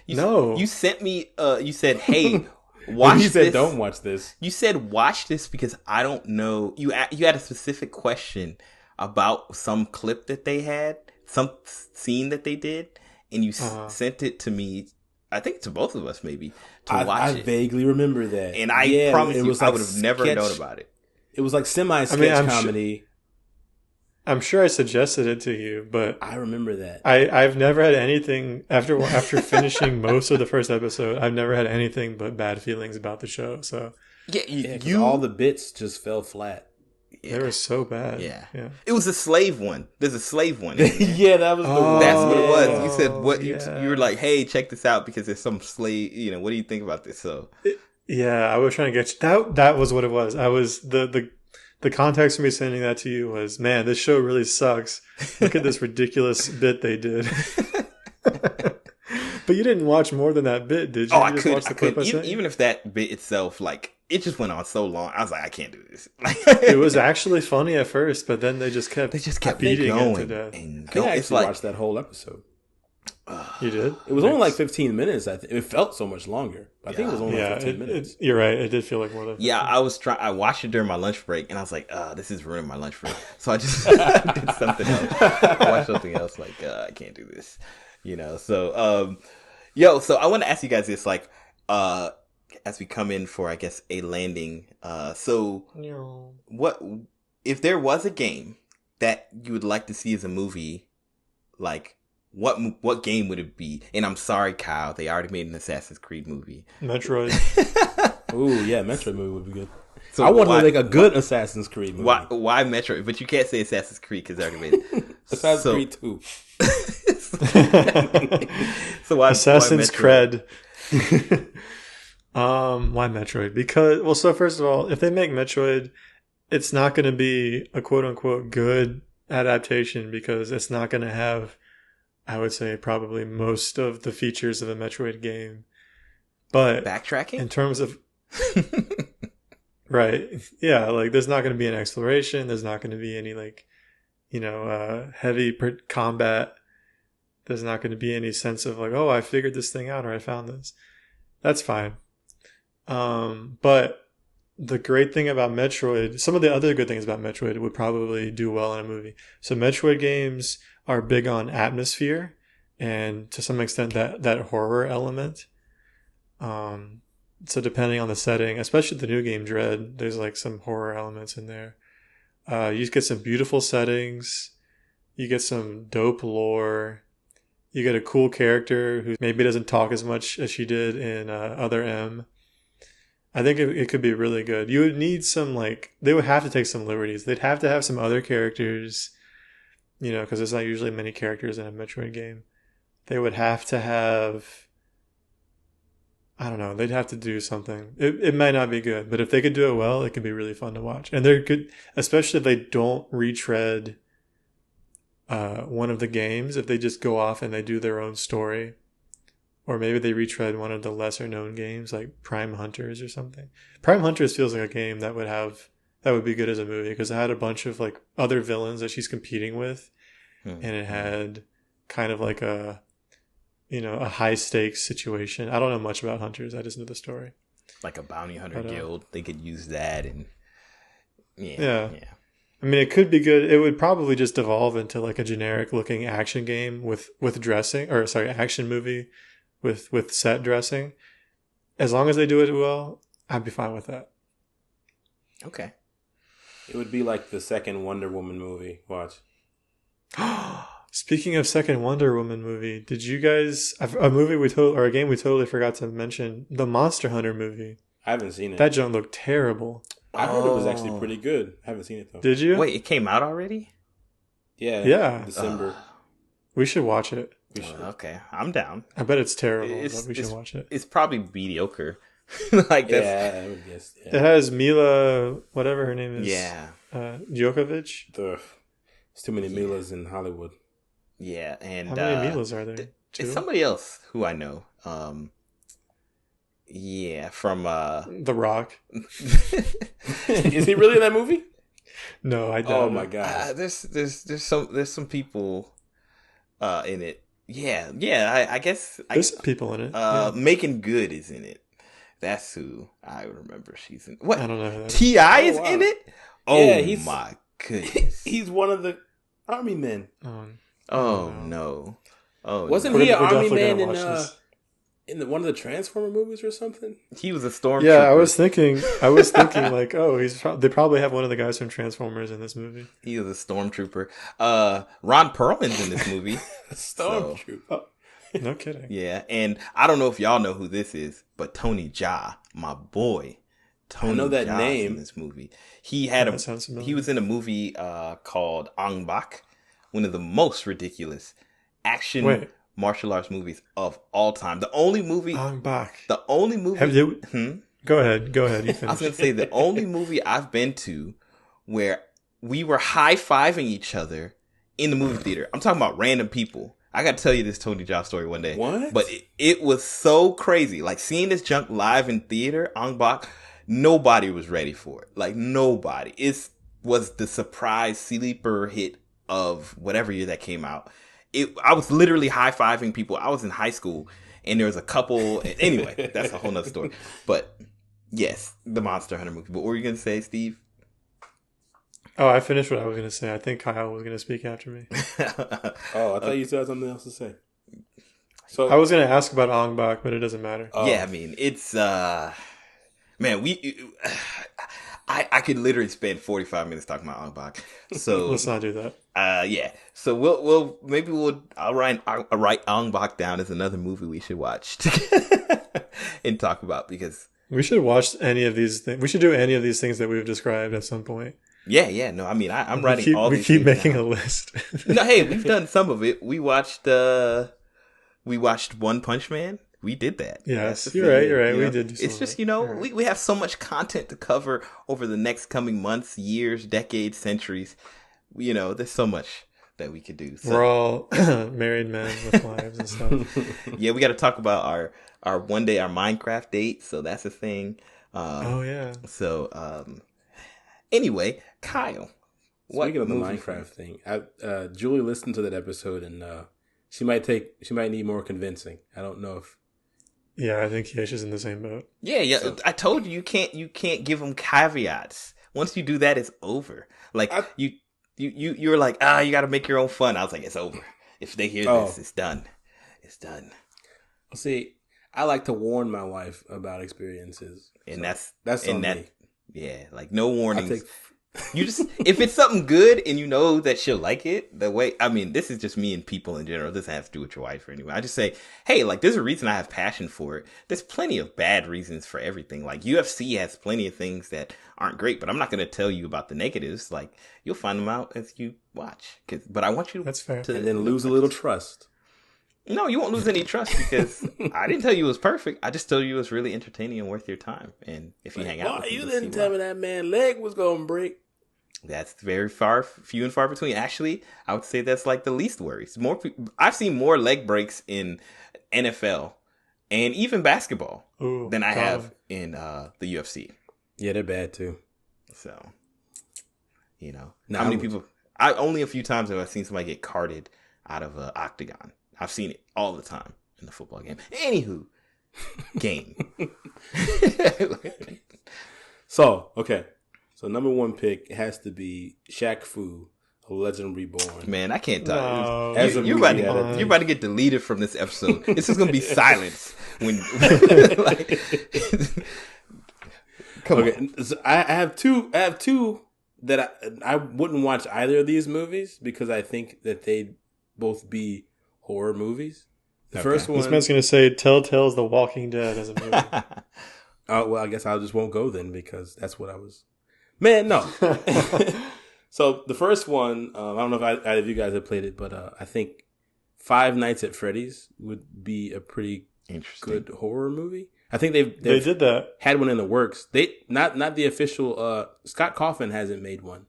You sent me. You said, "Hey, watch this." You said, "Don't watch this." You said, "Watch this" because I don't know. You had a specific question about some clip that they had, some scene that they did, and you sent it to me. I think to both of us, maybe to watch it. I vaguely remember that, and I promise you, I would have never known about it. It was like semi-sketch comedy. I'm sure I suggested it to you, but I remember that. I've never had anything after finishing most of the first episode. I've never had anything but bad feelings about the show. So all the bits just fell flat. They were so bad. Yeah. Yeah. It was a slave one. There's a slave one. In there. Yeah, that was the one. That's what it was. Oh, You said what yeah. you were like, hey, check this out because there's some slave. What do you think about this? So Yeah, I was trying to get you. That was what it was. I was the context for me sending that to you was, man, this show really sucks. Look at this ridiculous bit they did. But you didn't watch more than that bit, did you? Oh, You just watched the clip I sent you? Even if that bit itself, like, it just went on so long. I was like, I can't do this. It was actually funny at first, but then they just kept beating going it to death. and I going. actually It's like watched that whole episode. You did? It was only like 15 minutes. I think it felt so much longer. I think it was only like 15 minutes. You're right. It did feel like more than 15. yeah. I watched it during my lunch break, and I was like, this is ruining my lunch break. So I just did something else. I watched something else. Like, I can't do this. So so I want to ask you guys this, like, as we come in for, I guess, a landing. So what if there was a game that you would like to see as a movie? Like, what game would it be? And I'm sorry, Kyle, they already made an Assassin's Creed movie. Metroid. Ooh, yeah, Metroid movie would be good. So I want to make a good Assassin's Creed movie. Why Metroid? But you can't say Assassin's Creed because they already made it. Assassin's Creed 2. So why Assassin's Metroid? Cred. Why Metroid? Because, well, so first of all, if they make Metroid, it's not going to be a quote unquote good adaptation because it's not going to have, I would say, probably most of the features of a Metroid game. But Backtracking? in terms of right, yeah, like there's not going to be an exploration. There's not going to be any heavy combat. There's not going to be any sense of like, oh, I figured this thing out or I found this. That's fine. But the great thing about Metroid, some of the other good things about Metroid would probably do well in a movie. So Metroid games are big on atmosphere and to some extent that horror element. So depending on the setting, especially the new game Dread, there's like some horror elements in there. You get some beautiful settings. You get some dope lore. You get a cool character who maybe doesn't talk as much as she did in Other M. I think it could be really good. You would need some, they would have to take some liberties. They'd have to have some other characters, because there's not usually many characters in a Metroid game. They would have to have, I don't know, they'd have to do something. It might not be good, but if they could do it well, it could be really fun to watch. And they're good, especially if they don't retread one of the games, if they just go off and they do their own story. Or maybe they retread one of the lesser known games like Prime Hunters or something. Prime Hunters feels like a game that would be good as a movie because it had a bunch of like other villains that she's competing with. And it had kind of like a high stakes situation. I don't know much about Hunters. I just know the story. Like a bounty hunter guild. They could use that and yeah. I mean, it could be good. It would probably just evolve into like a generic looking action game with dressing, or sorry, action movie with set dressing. As long as they do it well, I'd be fine with that. Okay. It would be like the second Wonder Woman movie. Watch. Speaking of second Wonder Woman movie, did you guys a game we totally forgot to mention, the Monster Hunter movie? I haven't seen it. That junk looked terrible. I heard it was actually pretty good. I haven't seen it though. Did you? Wait, it came out already? Yeah. December. We should watch it. Okay, I'm down. I bet it's terrible, but we should watch it. It's probably mediocre. Like that's, I would guess. Yeah. It has Mila, whatever her name is. Yeah. Djokovic. There's too many Milas in Hollywood. Yeah, and how many Milas are there? It's somebody else who I know. From The Rock. Is he really in that movie? No, I don't. Oh my god. There's some people in it. Yeah. I guess there's some people in it. Making Good is in it. That's who I remember. She's in. What? I don't know who that is. T.I. is in it. Oh yeah, my goodness. He's one of the army men. Oh no. Oh, wasn't he an army man in one of the Transformer movies or something? He was a stormtrooper. Yeah, I was thinking like, oh, they probably have one of the guys from Transformers in this movie. He was a stormtrooper. Ron Perlman's in this movie. Stormtrooper. So, no kidding. Yeah, and I don't know if y'all know who this is, but Tony Jaa, my boy, Tony know that Jaa name. in this movie. He had That sounds familiar. he was in a movie called Ong Bak, one of the most ridiculous action martial arts movies of all time. The only movie I'm back. the only movie Have you? Go ahead. You I was finish. gonna say the only movie I've been to where we were high-fiving each other in the movie theater. I'm talking about random people. I got to tell you this Tony Jaa story one day. What? But it was so crazy. Like, seeing this junk live in theater, Ong Bak, nobody was ready for it. Like, nobody. It was the surprise sleeper hit of whatever year that came out. I was literally high-fiving people. I was in high school, and there was a couple. Anyway, that's a whole nother story. But, yes, the Monster Hunter movie. But what were you going to say, Steve? Oh, I finished what I was going to say. I think Kyle was going to speak after me. Oh, I thought you still had something else to say. So I was going to ask about Ong Bak, but it doesn't matter. Yeah, I mean, it's man, I could literally spend 45 minutes talking about Ong Bak. So Let's not do that. yeah. So I'll write Ong Bak down as another movie we should watch and talk about, because We should watch any of these things. We should do any of these things that we've described at some point. yeah. No, I mean, I'm writing all these things. We keep making now. a list. No, hey, we've done some of it. We watched One Punch Man. We did that. Yes, That's you're right. you We know? did do some It's of just, it. right. we have so much content to cover over the next coming months, years, decades, centuries. There's so much that we could do. So, We're all married men with wives and stuff. yeah, we got to talk about our one day, our Minecraft date. So that's a thing. Oh, yeah. So, anyway, Kyle. Speaking of the movie Minecraft thing, Julie listened to that episode, and she might need more convincing. I don't know if. Yeah, I think Kiesha's in the same boat. Yeah. So, I told you can't give them caveats. Once you do that, it's over. Like you're like, you got to make your own fun. I was like, it's over. If they hear this, it's done. It's done. See, I like to warn my wife about experiences, and so that's on that. me. Yeah, like no warnings. Take... You just, if it's something good and you know that she'll like it, this is just me and people in general. This has to do with your wife or anyway. I just say, hey, like, there's a reason I have passion for it. There's plenty of bad reasons for everything. Like, UFC has plenty of things that aren't great, but I'm not going to tell you about the negatives. Like, you'll find them out as you watch. But I want you to, That's fair. And then lose a little trust. No, you won't lose any trust, because I didn't tell you it was perfect. I just told you it was really entertaining and worth your time. And if you hang out with me, you didn't tell me that man's leg was going to break. That's very few and far between. Actually, I would say that's like the least worries. I've seen more leg breaks in NFL and even basketball than I have in the UFC. Yeah, they're bad too. So, how many people? Only a few times have I seen somebody get carted out of an octagon. I've seen it all the time in the football game. Anywho, game. So, okay. So number one pick has to be Shaq Fu, A Legend Reborn. Man, I can't talk. No. You're about to get deleted from this episode. This is gonna be silence when. Come on. So I have two that I wouldn't watch either of these movies because I think that they'd both be horror movies. The first one. This man's going to say Telltale's The Walking Dead as a movie. Oh, well, I guess I just won't go then because that's what I was. Man, no. So the first one, I don't know if either of you guys have played it, but I think Five Nights at Freddy's would be a pretty good horror movie. I think they did that. Had one in the works. They not the official. Scott Cawthon hasn't made one,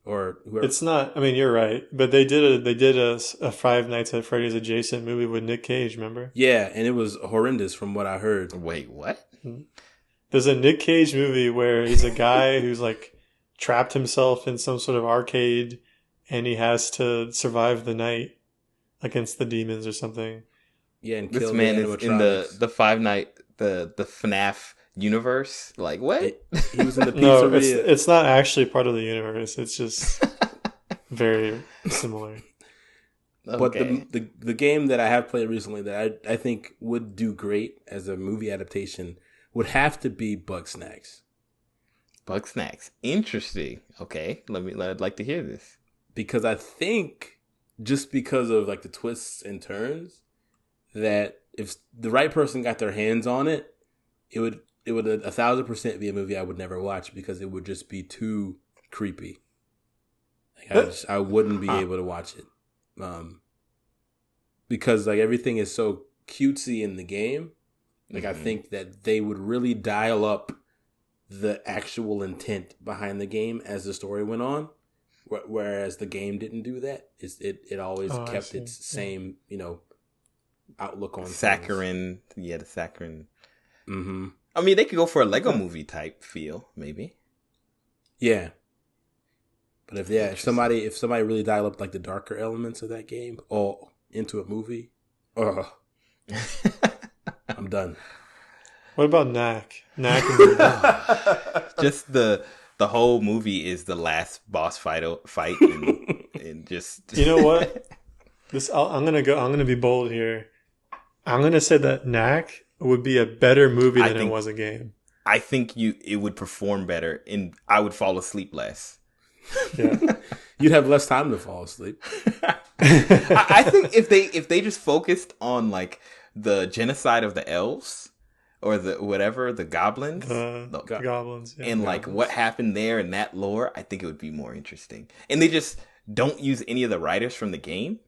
or whoever. It's not. I mean, you're right, but they did a Five Nights at Freddy's adjacent movie with Nick Cage. Remember? Yeah, and it was horrendous from what I heard. Wait, what? There's a Nick Cage movie where he's a guy who's like trapped himself in some sort of arcade, and he has to survive the night against the demons or something. Yeah, and this man is in the Five Night the FNAF universe. Like what? He was in the pizzeria. No, it's not actually part of the universe. It's just very similar. But the game that I have played recently that I think would do great as a movie adaptation would have to be Bugsnax. Bugsnax. Interesting. Okay. I'd like to hear this. Because I think just because of like the twists and turns that if the right person got their hands on it, it it would 1,000% be a movie I would never watch because it would just be too creepy. Like, I wouldn't be able to watch it. Because like everything is so cutesy in the game. Like I think that they would really dial up the actual intent behind the game as the story went on. Whereas the game didn't do that. It always kept its same, outlook on saccharine. Things. Yeah, the saccharine. Mm-hmm. I mean, they could go for a Lego movie type feel, maybe. Yeah. But if somebody really dial up like the darker elements of that game or into a movie, I'm done. What about Knack? Knack just the whole movie is the last boss fight and just You know what? I'm gonna be bold here. I'm gonna say that Knack would be a better movie than it was a game. I think it would perform better, and I would fall asleep less. Yeah, you'd have less time to fall asleep. I think if they just focused on like the genocide of the elves or the goblins, the goblins, and like what happened there in that lore, I think it would be more interesting. And they just don't use any of the writers from the game.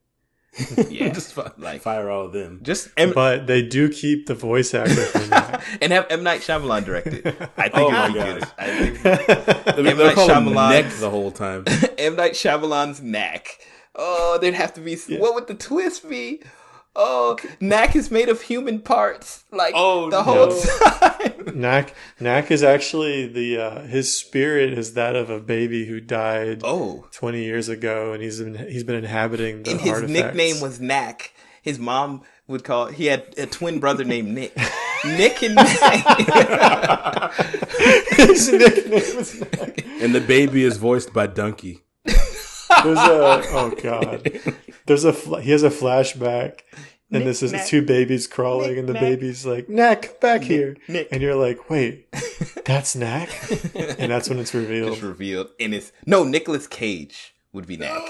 Yeah, just fire all of them. But they do keep the voice actor from that. And have M. Night Shyamalan direct it. I think it would be good. I think M. Night Shyamalan the whole time. M. Night Shyamalan's Knack. Oh, there'd have to be. Yeah. What would the twist be? Oh, Knack is made of human parts. Like the whole time. Knack is actually his spirit is that of a baby who died 20 years ago, and he's been inhabiting the artifacts. And his nickname was Knack. His mom would he had a twin brother named Nick. Nick and Knack. His nickname was Knack. And the baby is voiced by Donkey. He has a flashback, and this is two babies crawling, and the baby's like, Knack, come back here. Nick. And you're like, wait, that's Knack? And that's when it's revealed. It's revealed. And Nicolas Cage would be Knack.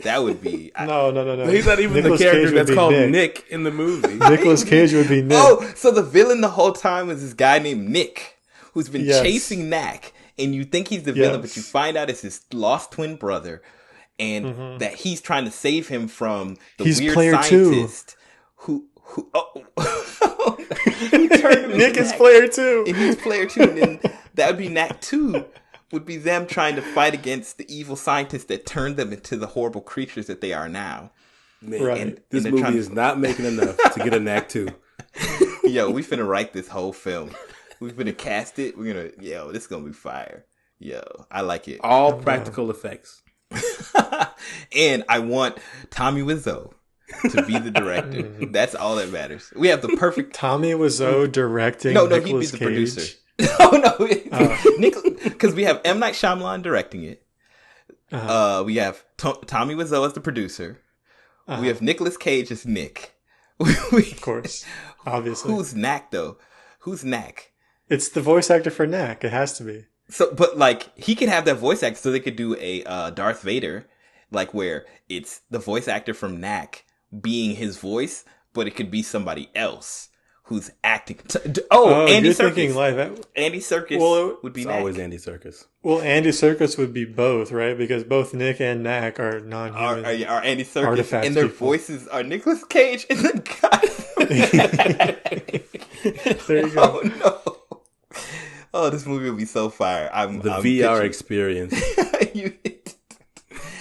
That would be... No. He's not even the character that's called Nick in the movie. Nicolas Cage would be Nick. Oh, so the villain the whole time was this guy named Nick, who's been chasing Knack, and you think he's the villain, but you find out it's his lost twin brother, and that he's trying to save him from the weird scientist who Nick is player 2. And he's player 2, and then that would be Knack 2. Would be them trying to fight against the evil scientists that turned them into the horrible creatures that they are now. Man, right. This movie is not making enough to get a Knack 2. Yo, we finna write this whole film. We finna cast it. This is gonna be fire. Yo, I like it. All practical effects. And I want Tommy Wiseau to be the director. That's all that matters. We have the perfect Tommy Wiseau directing. No, Nicolas he'd be the Cage. producer. Because we have M. Night Shyamalan directing it. We have Tommy Wiseau as the producer. We have Nicolas Cage as Nick. Of course, obviously. Who's Knack though? Who's Knack? It's the voice actor for Knack. It has to be. So, but like he could have that voice actor, so they could do a Darth Vader, like where it's the voice actor from Knack being his voice, but it could be somebody else who's acting. Andy Serkis. Andy Serkis would be Knack. Always Andy Serkis. Well, Andy Serkis would be both, right? Because both Nick and Knack are non-human. Are Andy Serkis, artifact and their people. Voices are Nicolas Cage and the guy. There you go. Oh no. Oh, this movie will be so fire. The VR experience.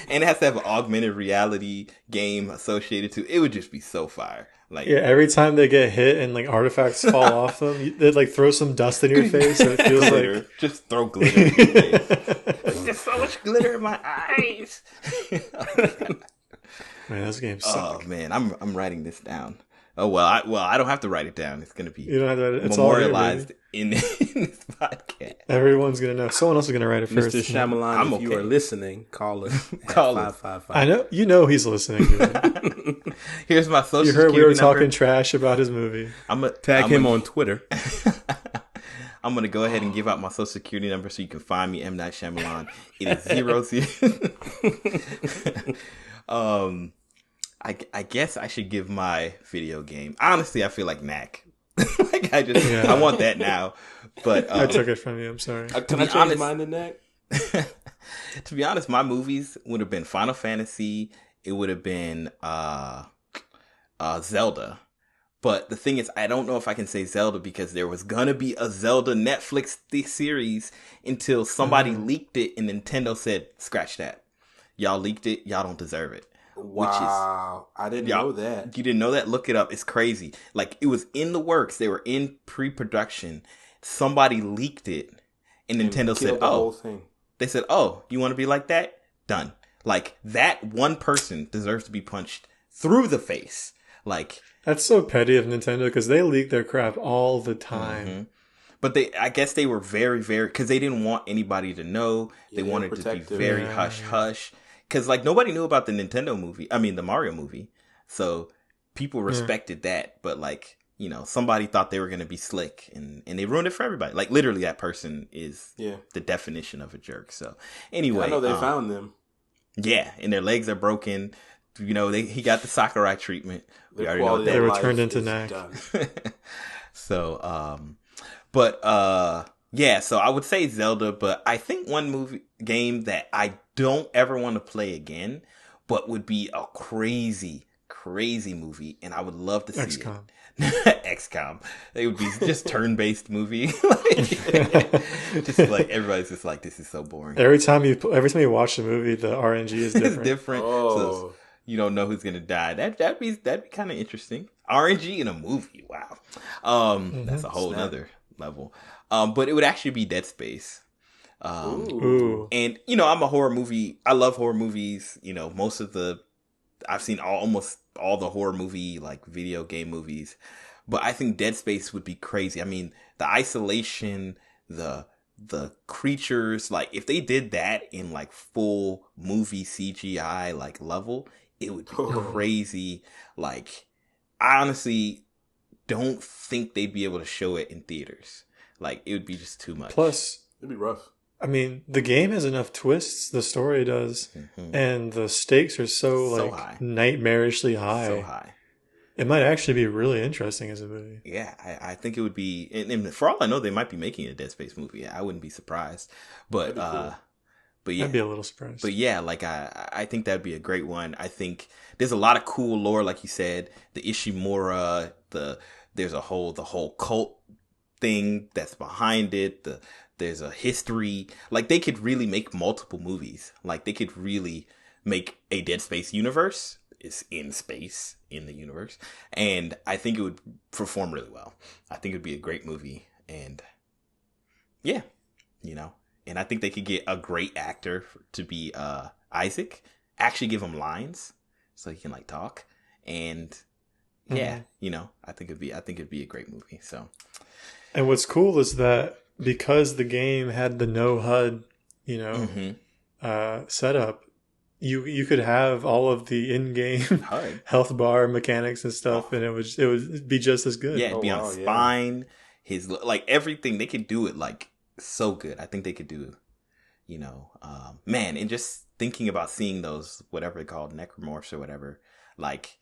And it has to have an augmented reality game associated to it. It would just be so fire. Like, yeah, every time they get hit and like artifacts fall off them, they'd like throw some dust in your face, so it feels like just throw glitter in your face. There's just so much glitter in my eyes. Man, those games suck. Oh man, I'm writing this down. Oh well, I don't have to write it down. It's gonna be it's memorialized in this podcast. Everyone's gonna know. Someone else is gonna write it first. Mr. Shyamalan, if you are listening, call us. Call us. 555. I know he's listening. Here's my social You heard security we were number. talking trash about his movie. I'm gonna tag him on Twitter. I'm gonna go ahead and give out my social security number so you can find me, M. Night Shyamalan. It is 00. I guess I should give my video game. Honestly, I feel like Knack. Like I want that now. But I took it from you. I'm sorry. Can I change mine to that? To be honest, my movies would have been Final Fantasy. It would have been Zelda. But the thing is, I don't know if I can say Zelda because there was gonna be a Zelda Netflix series until somebody leaked it and Nintendo said, "Scratch that. Y'all leaked it. Y'all don't deserve it." Wow, I didn't know that. You didn't know that? Look it up. It's crazy. Like, it was in the works. They were in pre-production. Somebody leaked it, and Nintendo said, the whole thing. They said, "Oh, you want to be like that? Done." Like, that one person deserves to be punched through the face. Like, that's so petty of Nintendo because they leak their crap all the time. Mm-hmm. But I guess they were very, very, because they didn't want anybody to know. They wanted to be very hush hush. Because, like, nobody knew about the the Mario movie. So people respected that. But, like, you know, somebody thought they were going to be slick and they ruined it for everybody. Like, literally, that person is the definition of a jerk. So, anyway. I know they found them. Yeah, and their legs are broken. You know, he got the Sakurai treatment. We already know they were turned into Knack. So, so I would say Zelda, but I think one game that I don't ever want to play again, but would be a crazy, crazy movie, and I would love to see XCOM. XCOM. It would be just turn-based movie. Just like everybody's just like, this is so boring. Every time you watch the movie, the RNG is different. It's different. Oh. So you don't know who's gonna die. That'd be kind of interesting. RNG in a movie. Wow. That's a whole nother level. But it would actually be Dead Space. Ooh. And you know, I'm a horror movie. I love horror movies. You know, I've seen almost all the horror movie, like, video game movies. But I think Dead Space would be crazy. I mean, the isolation, the creatures, like, if they did that in, like, full movie CGI, like, level, it would be crazy. Like, I honestly don't think they'd be able to show it in theaters. Like, it would be just too much. Plus, it'd be rough. I mean, the game has enough twists, the story does, and the stakes are so high. Nightmarishly high. So high. It might actually be really interesting as a movie. Yeah, I think it would be, and for all I know, they might be making a Dead Space movie. I wouldn't be surprised. But cool. But yeah, I'd be a little surprised. But yeah, like, I think that'd be a great one. I think there's a lot of cool lore, like you said, the Ishimura, there's the whole cult thing that's behind it. There's a history. Like, they could really make multiple movies. Like, they could really make a Dead Space universe. It's in space, in the universe. And I think it would perform really well. I think it would be a great movie. And yeah, you know. And I think they could get a great actor to be Isaac. Actually give him lines so he can, like, talk. And yeah, you know, I think it'd be a great movie. So. And what's cool is that because the game had the no HUD, you know, setup, you could have all of the in-game health bar mechanics and stuff, and it would be just as good. Yeah, it'd be on spine, his, like, everything. They could do it, like, so good. I think they could do, you know, man, and just thinking about seeing those, whatever they're called, necromorphs or whatever, like,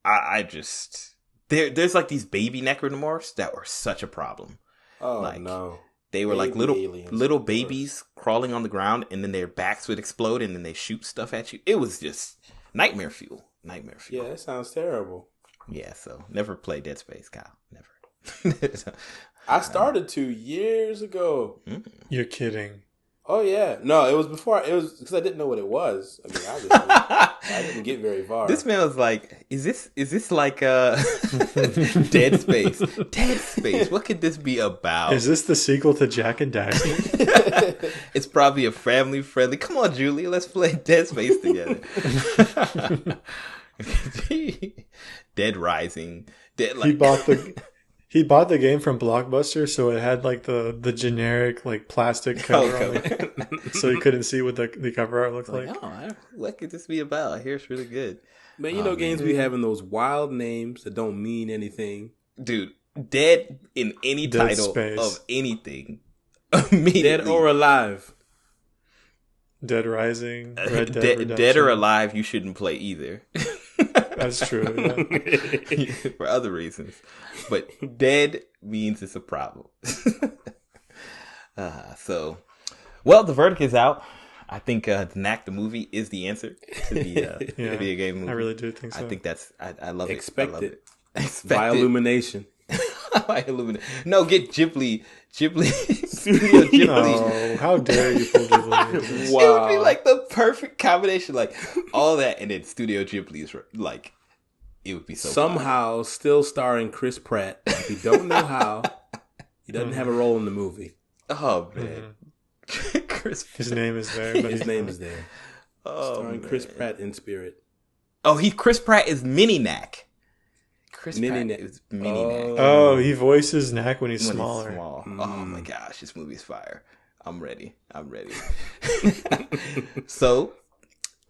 I just, there's like these baby necromorphs that were such a problem. Oh, like, no. They were like little babies crawling on the ground, and then their backs would explode, and then they shoot stuff at you. It was just nightmare fuel. Yeah, that sounds terrible. Yeah, so never play Dead Space, Kyle. Never. I started 2 years ago. You're kidding. Oh yeah, no, it was before. It was because I didn't know what it was. I mean, obviously, I didn't get very far. This man was like, "Is this like Dead Space? Dead Space? What could this be about? Is this the sequel to Jack and Daxter?" It's probably a family friendly. Come on, Julie, let's play Dead Space together. Dead Rising. He bought the game from Blockbuster, so it had like the generic like plastic cover on it, so he couldn't see what the cover art looked like. Oh, what could this be about? I hear it's really good. Man, you know, games be having those wild names that don't mean anything. Dude, dead in any title Space. Of anything. Dead or alive. Dead Rising, Red Dead Redemption. Dead or alive, you shouldn't play either. That's true. Yeah. For other reasons. But dead means it's a problem. Well, the verdict is out. I think Knack the movie is the answer to the video game movie. I really do think so. I think that's, I love it. Expect I love it. Expect By it. Illumination. By Illumination. No, get Ghibli, Studio Ghibli. Oh, how dare you pull Ghibli into this? Wow. It would be like the perfect combination, like all that, and then Studio Ghibli's like, it would be so somehow fun. Still starring Chris Pratt. We don't know how. He doesn't have a role in the movie. Oh man, Chris. His name is there. But His name is there. Oh, Starring man. Chris Pratt in spirit. Oh, Chris Pratt is Mini Knack. Chris Mini Pratt Knack. is Mini Knack. Oh, he voices Knack when he's When he's smaller. small. Oh my gosh, this movie's fire. I'm ready. So,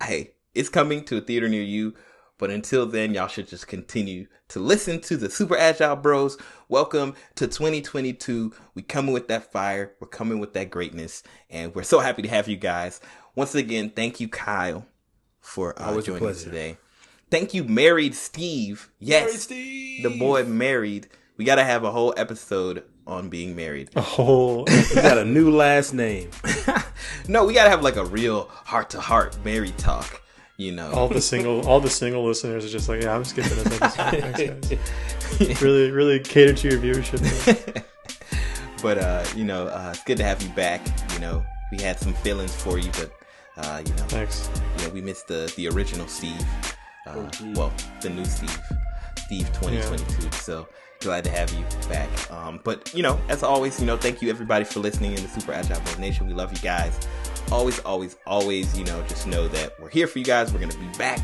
hey, it's coming to a theater near you. But until then, y'all should just continue to listen to the Super Agile Bros. Welcome to 2022. We coming with that fire. We're coming with that greatness. And we're so happy to have you guys. Once again, thank you, Kyle, for joining us today. Thank you, Married Steve. Yes, Married Steve. The boy Married. We got to have a whole episode on being married. A whole. We got a new last name. No, we got to have like a real heart-to-heart married talk. You know, all the single listeners are just like, yeah, I'm skipping this episode. Thanks, guys. Really cater to your viewership. But it's good to have you back. You know, we had some feelings for you, but thanks. We missed the original Steve. The new Steve 2022. Yeah. So glad to have you back. But as always, thank you everybody for listening in the Super Agile Bros Nation. We love you guys. Always, just know that we're here for you guys. We're going to be back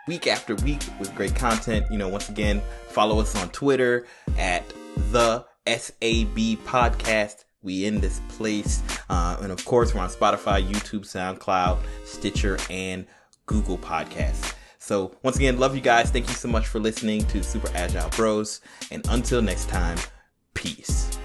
week after week with great content. Once again, follow us on Twitter at the SAB Podcast. We in this place. And of course, we're on Spotify, YouTube, SoundCloud, Stitcher, and Google Podcasts. So once again, love you guys. Thank you so much for listening to Super Agile Bros. And until next time, peace.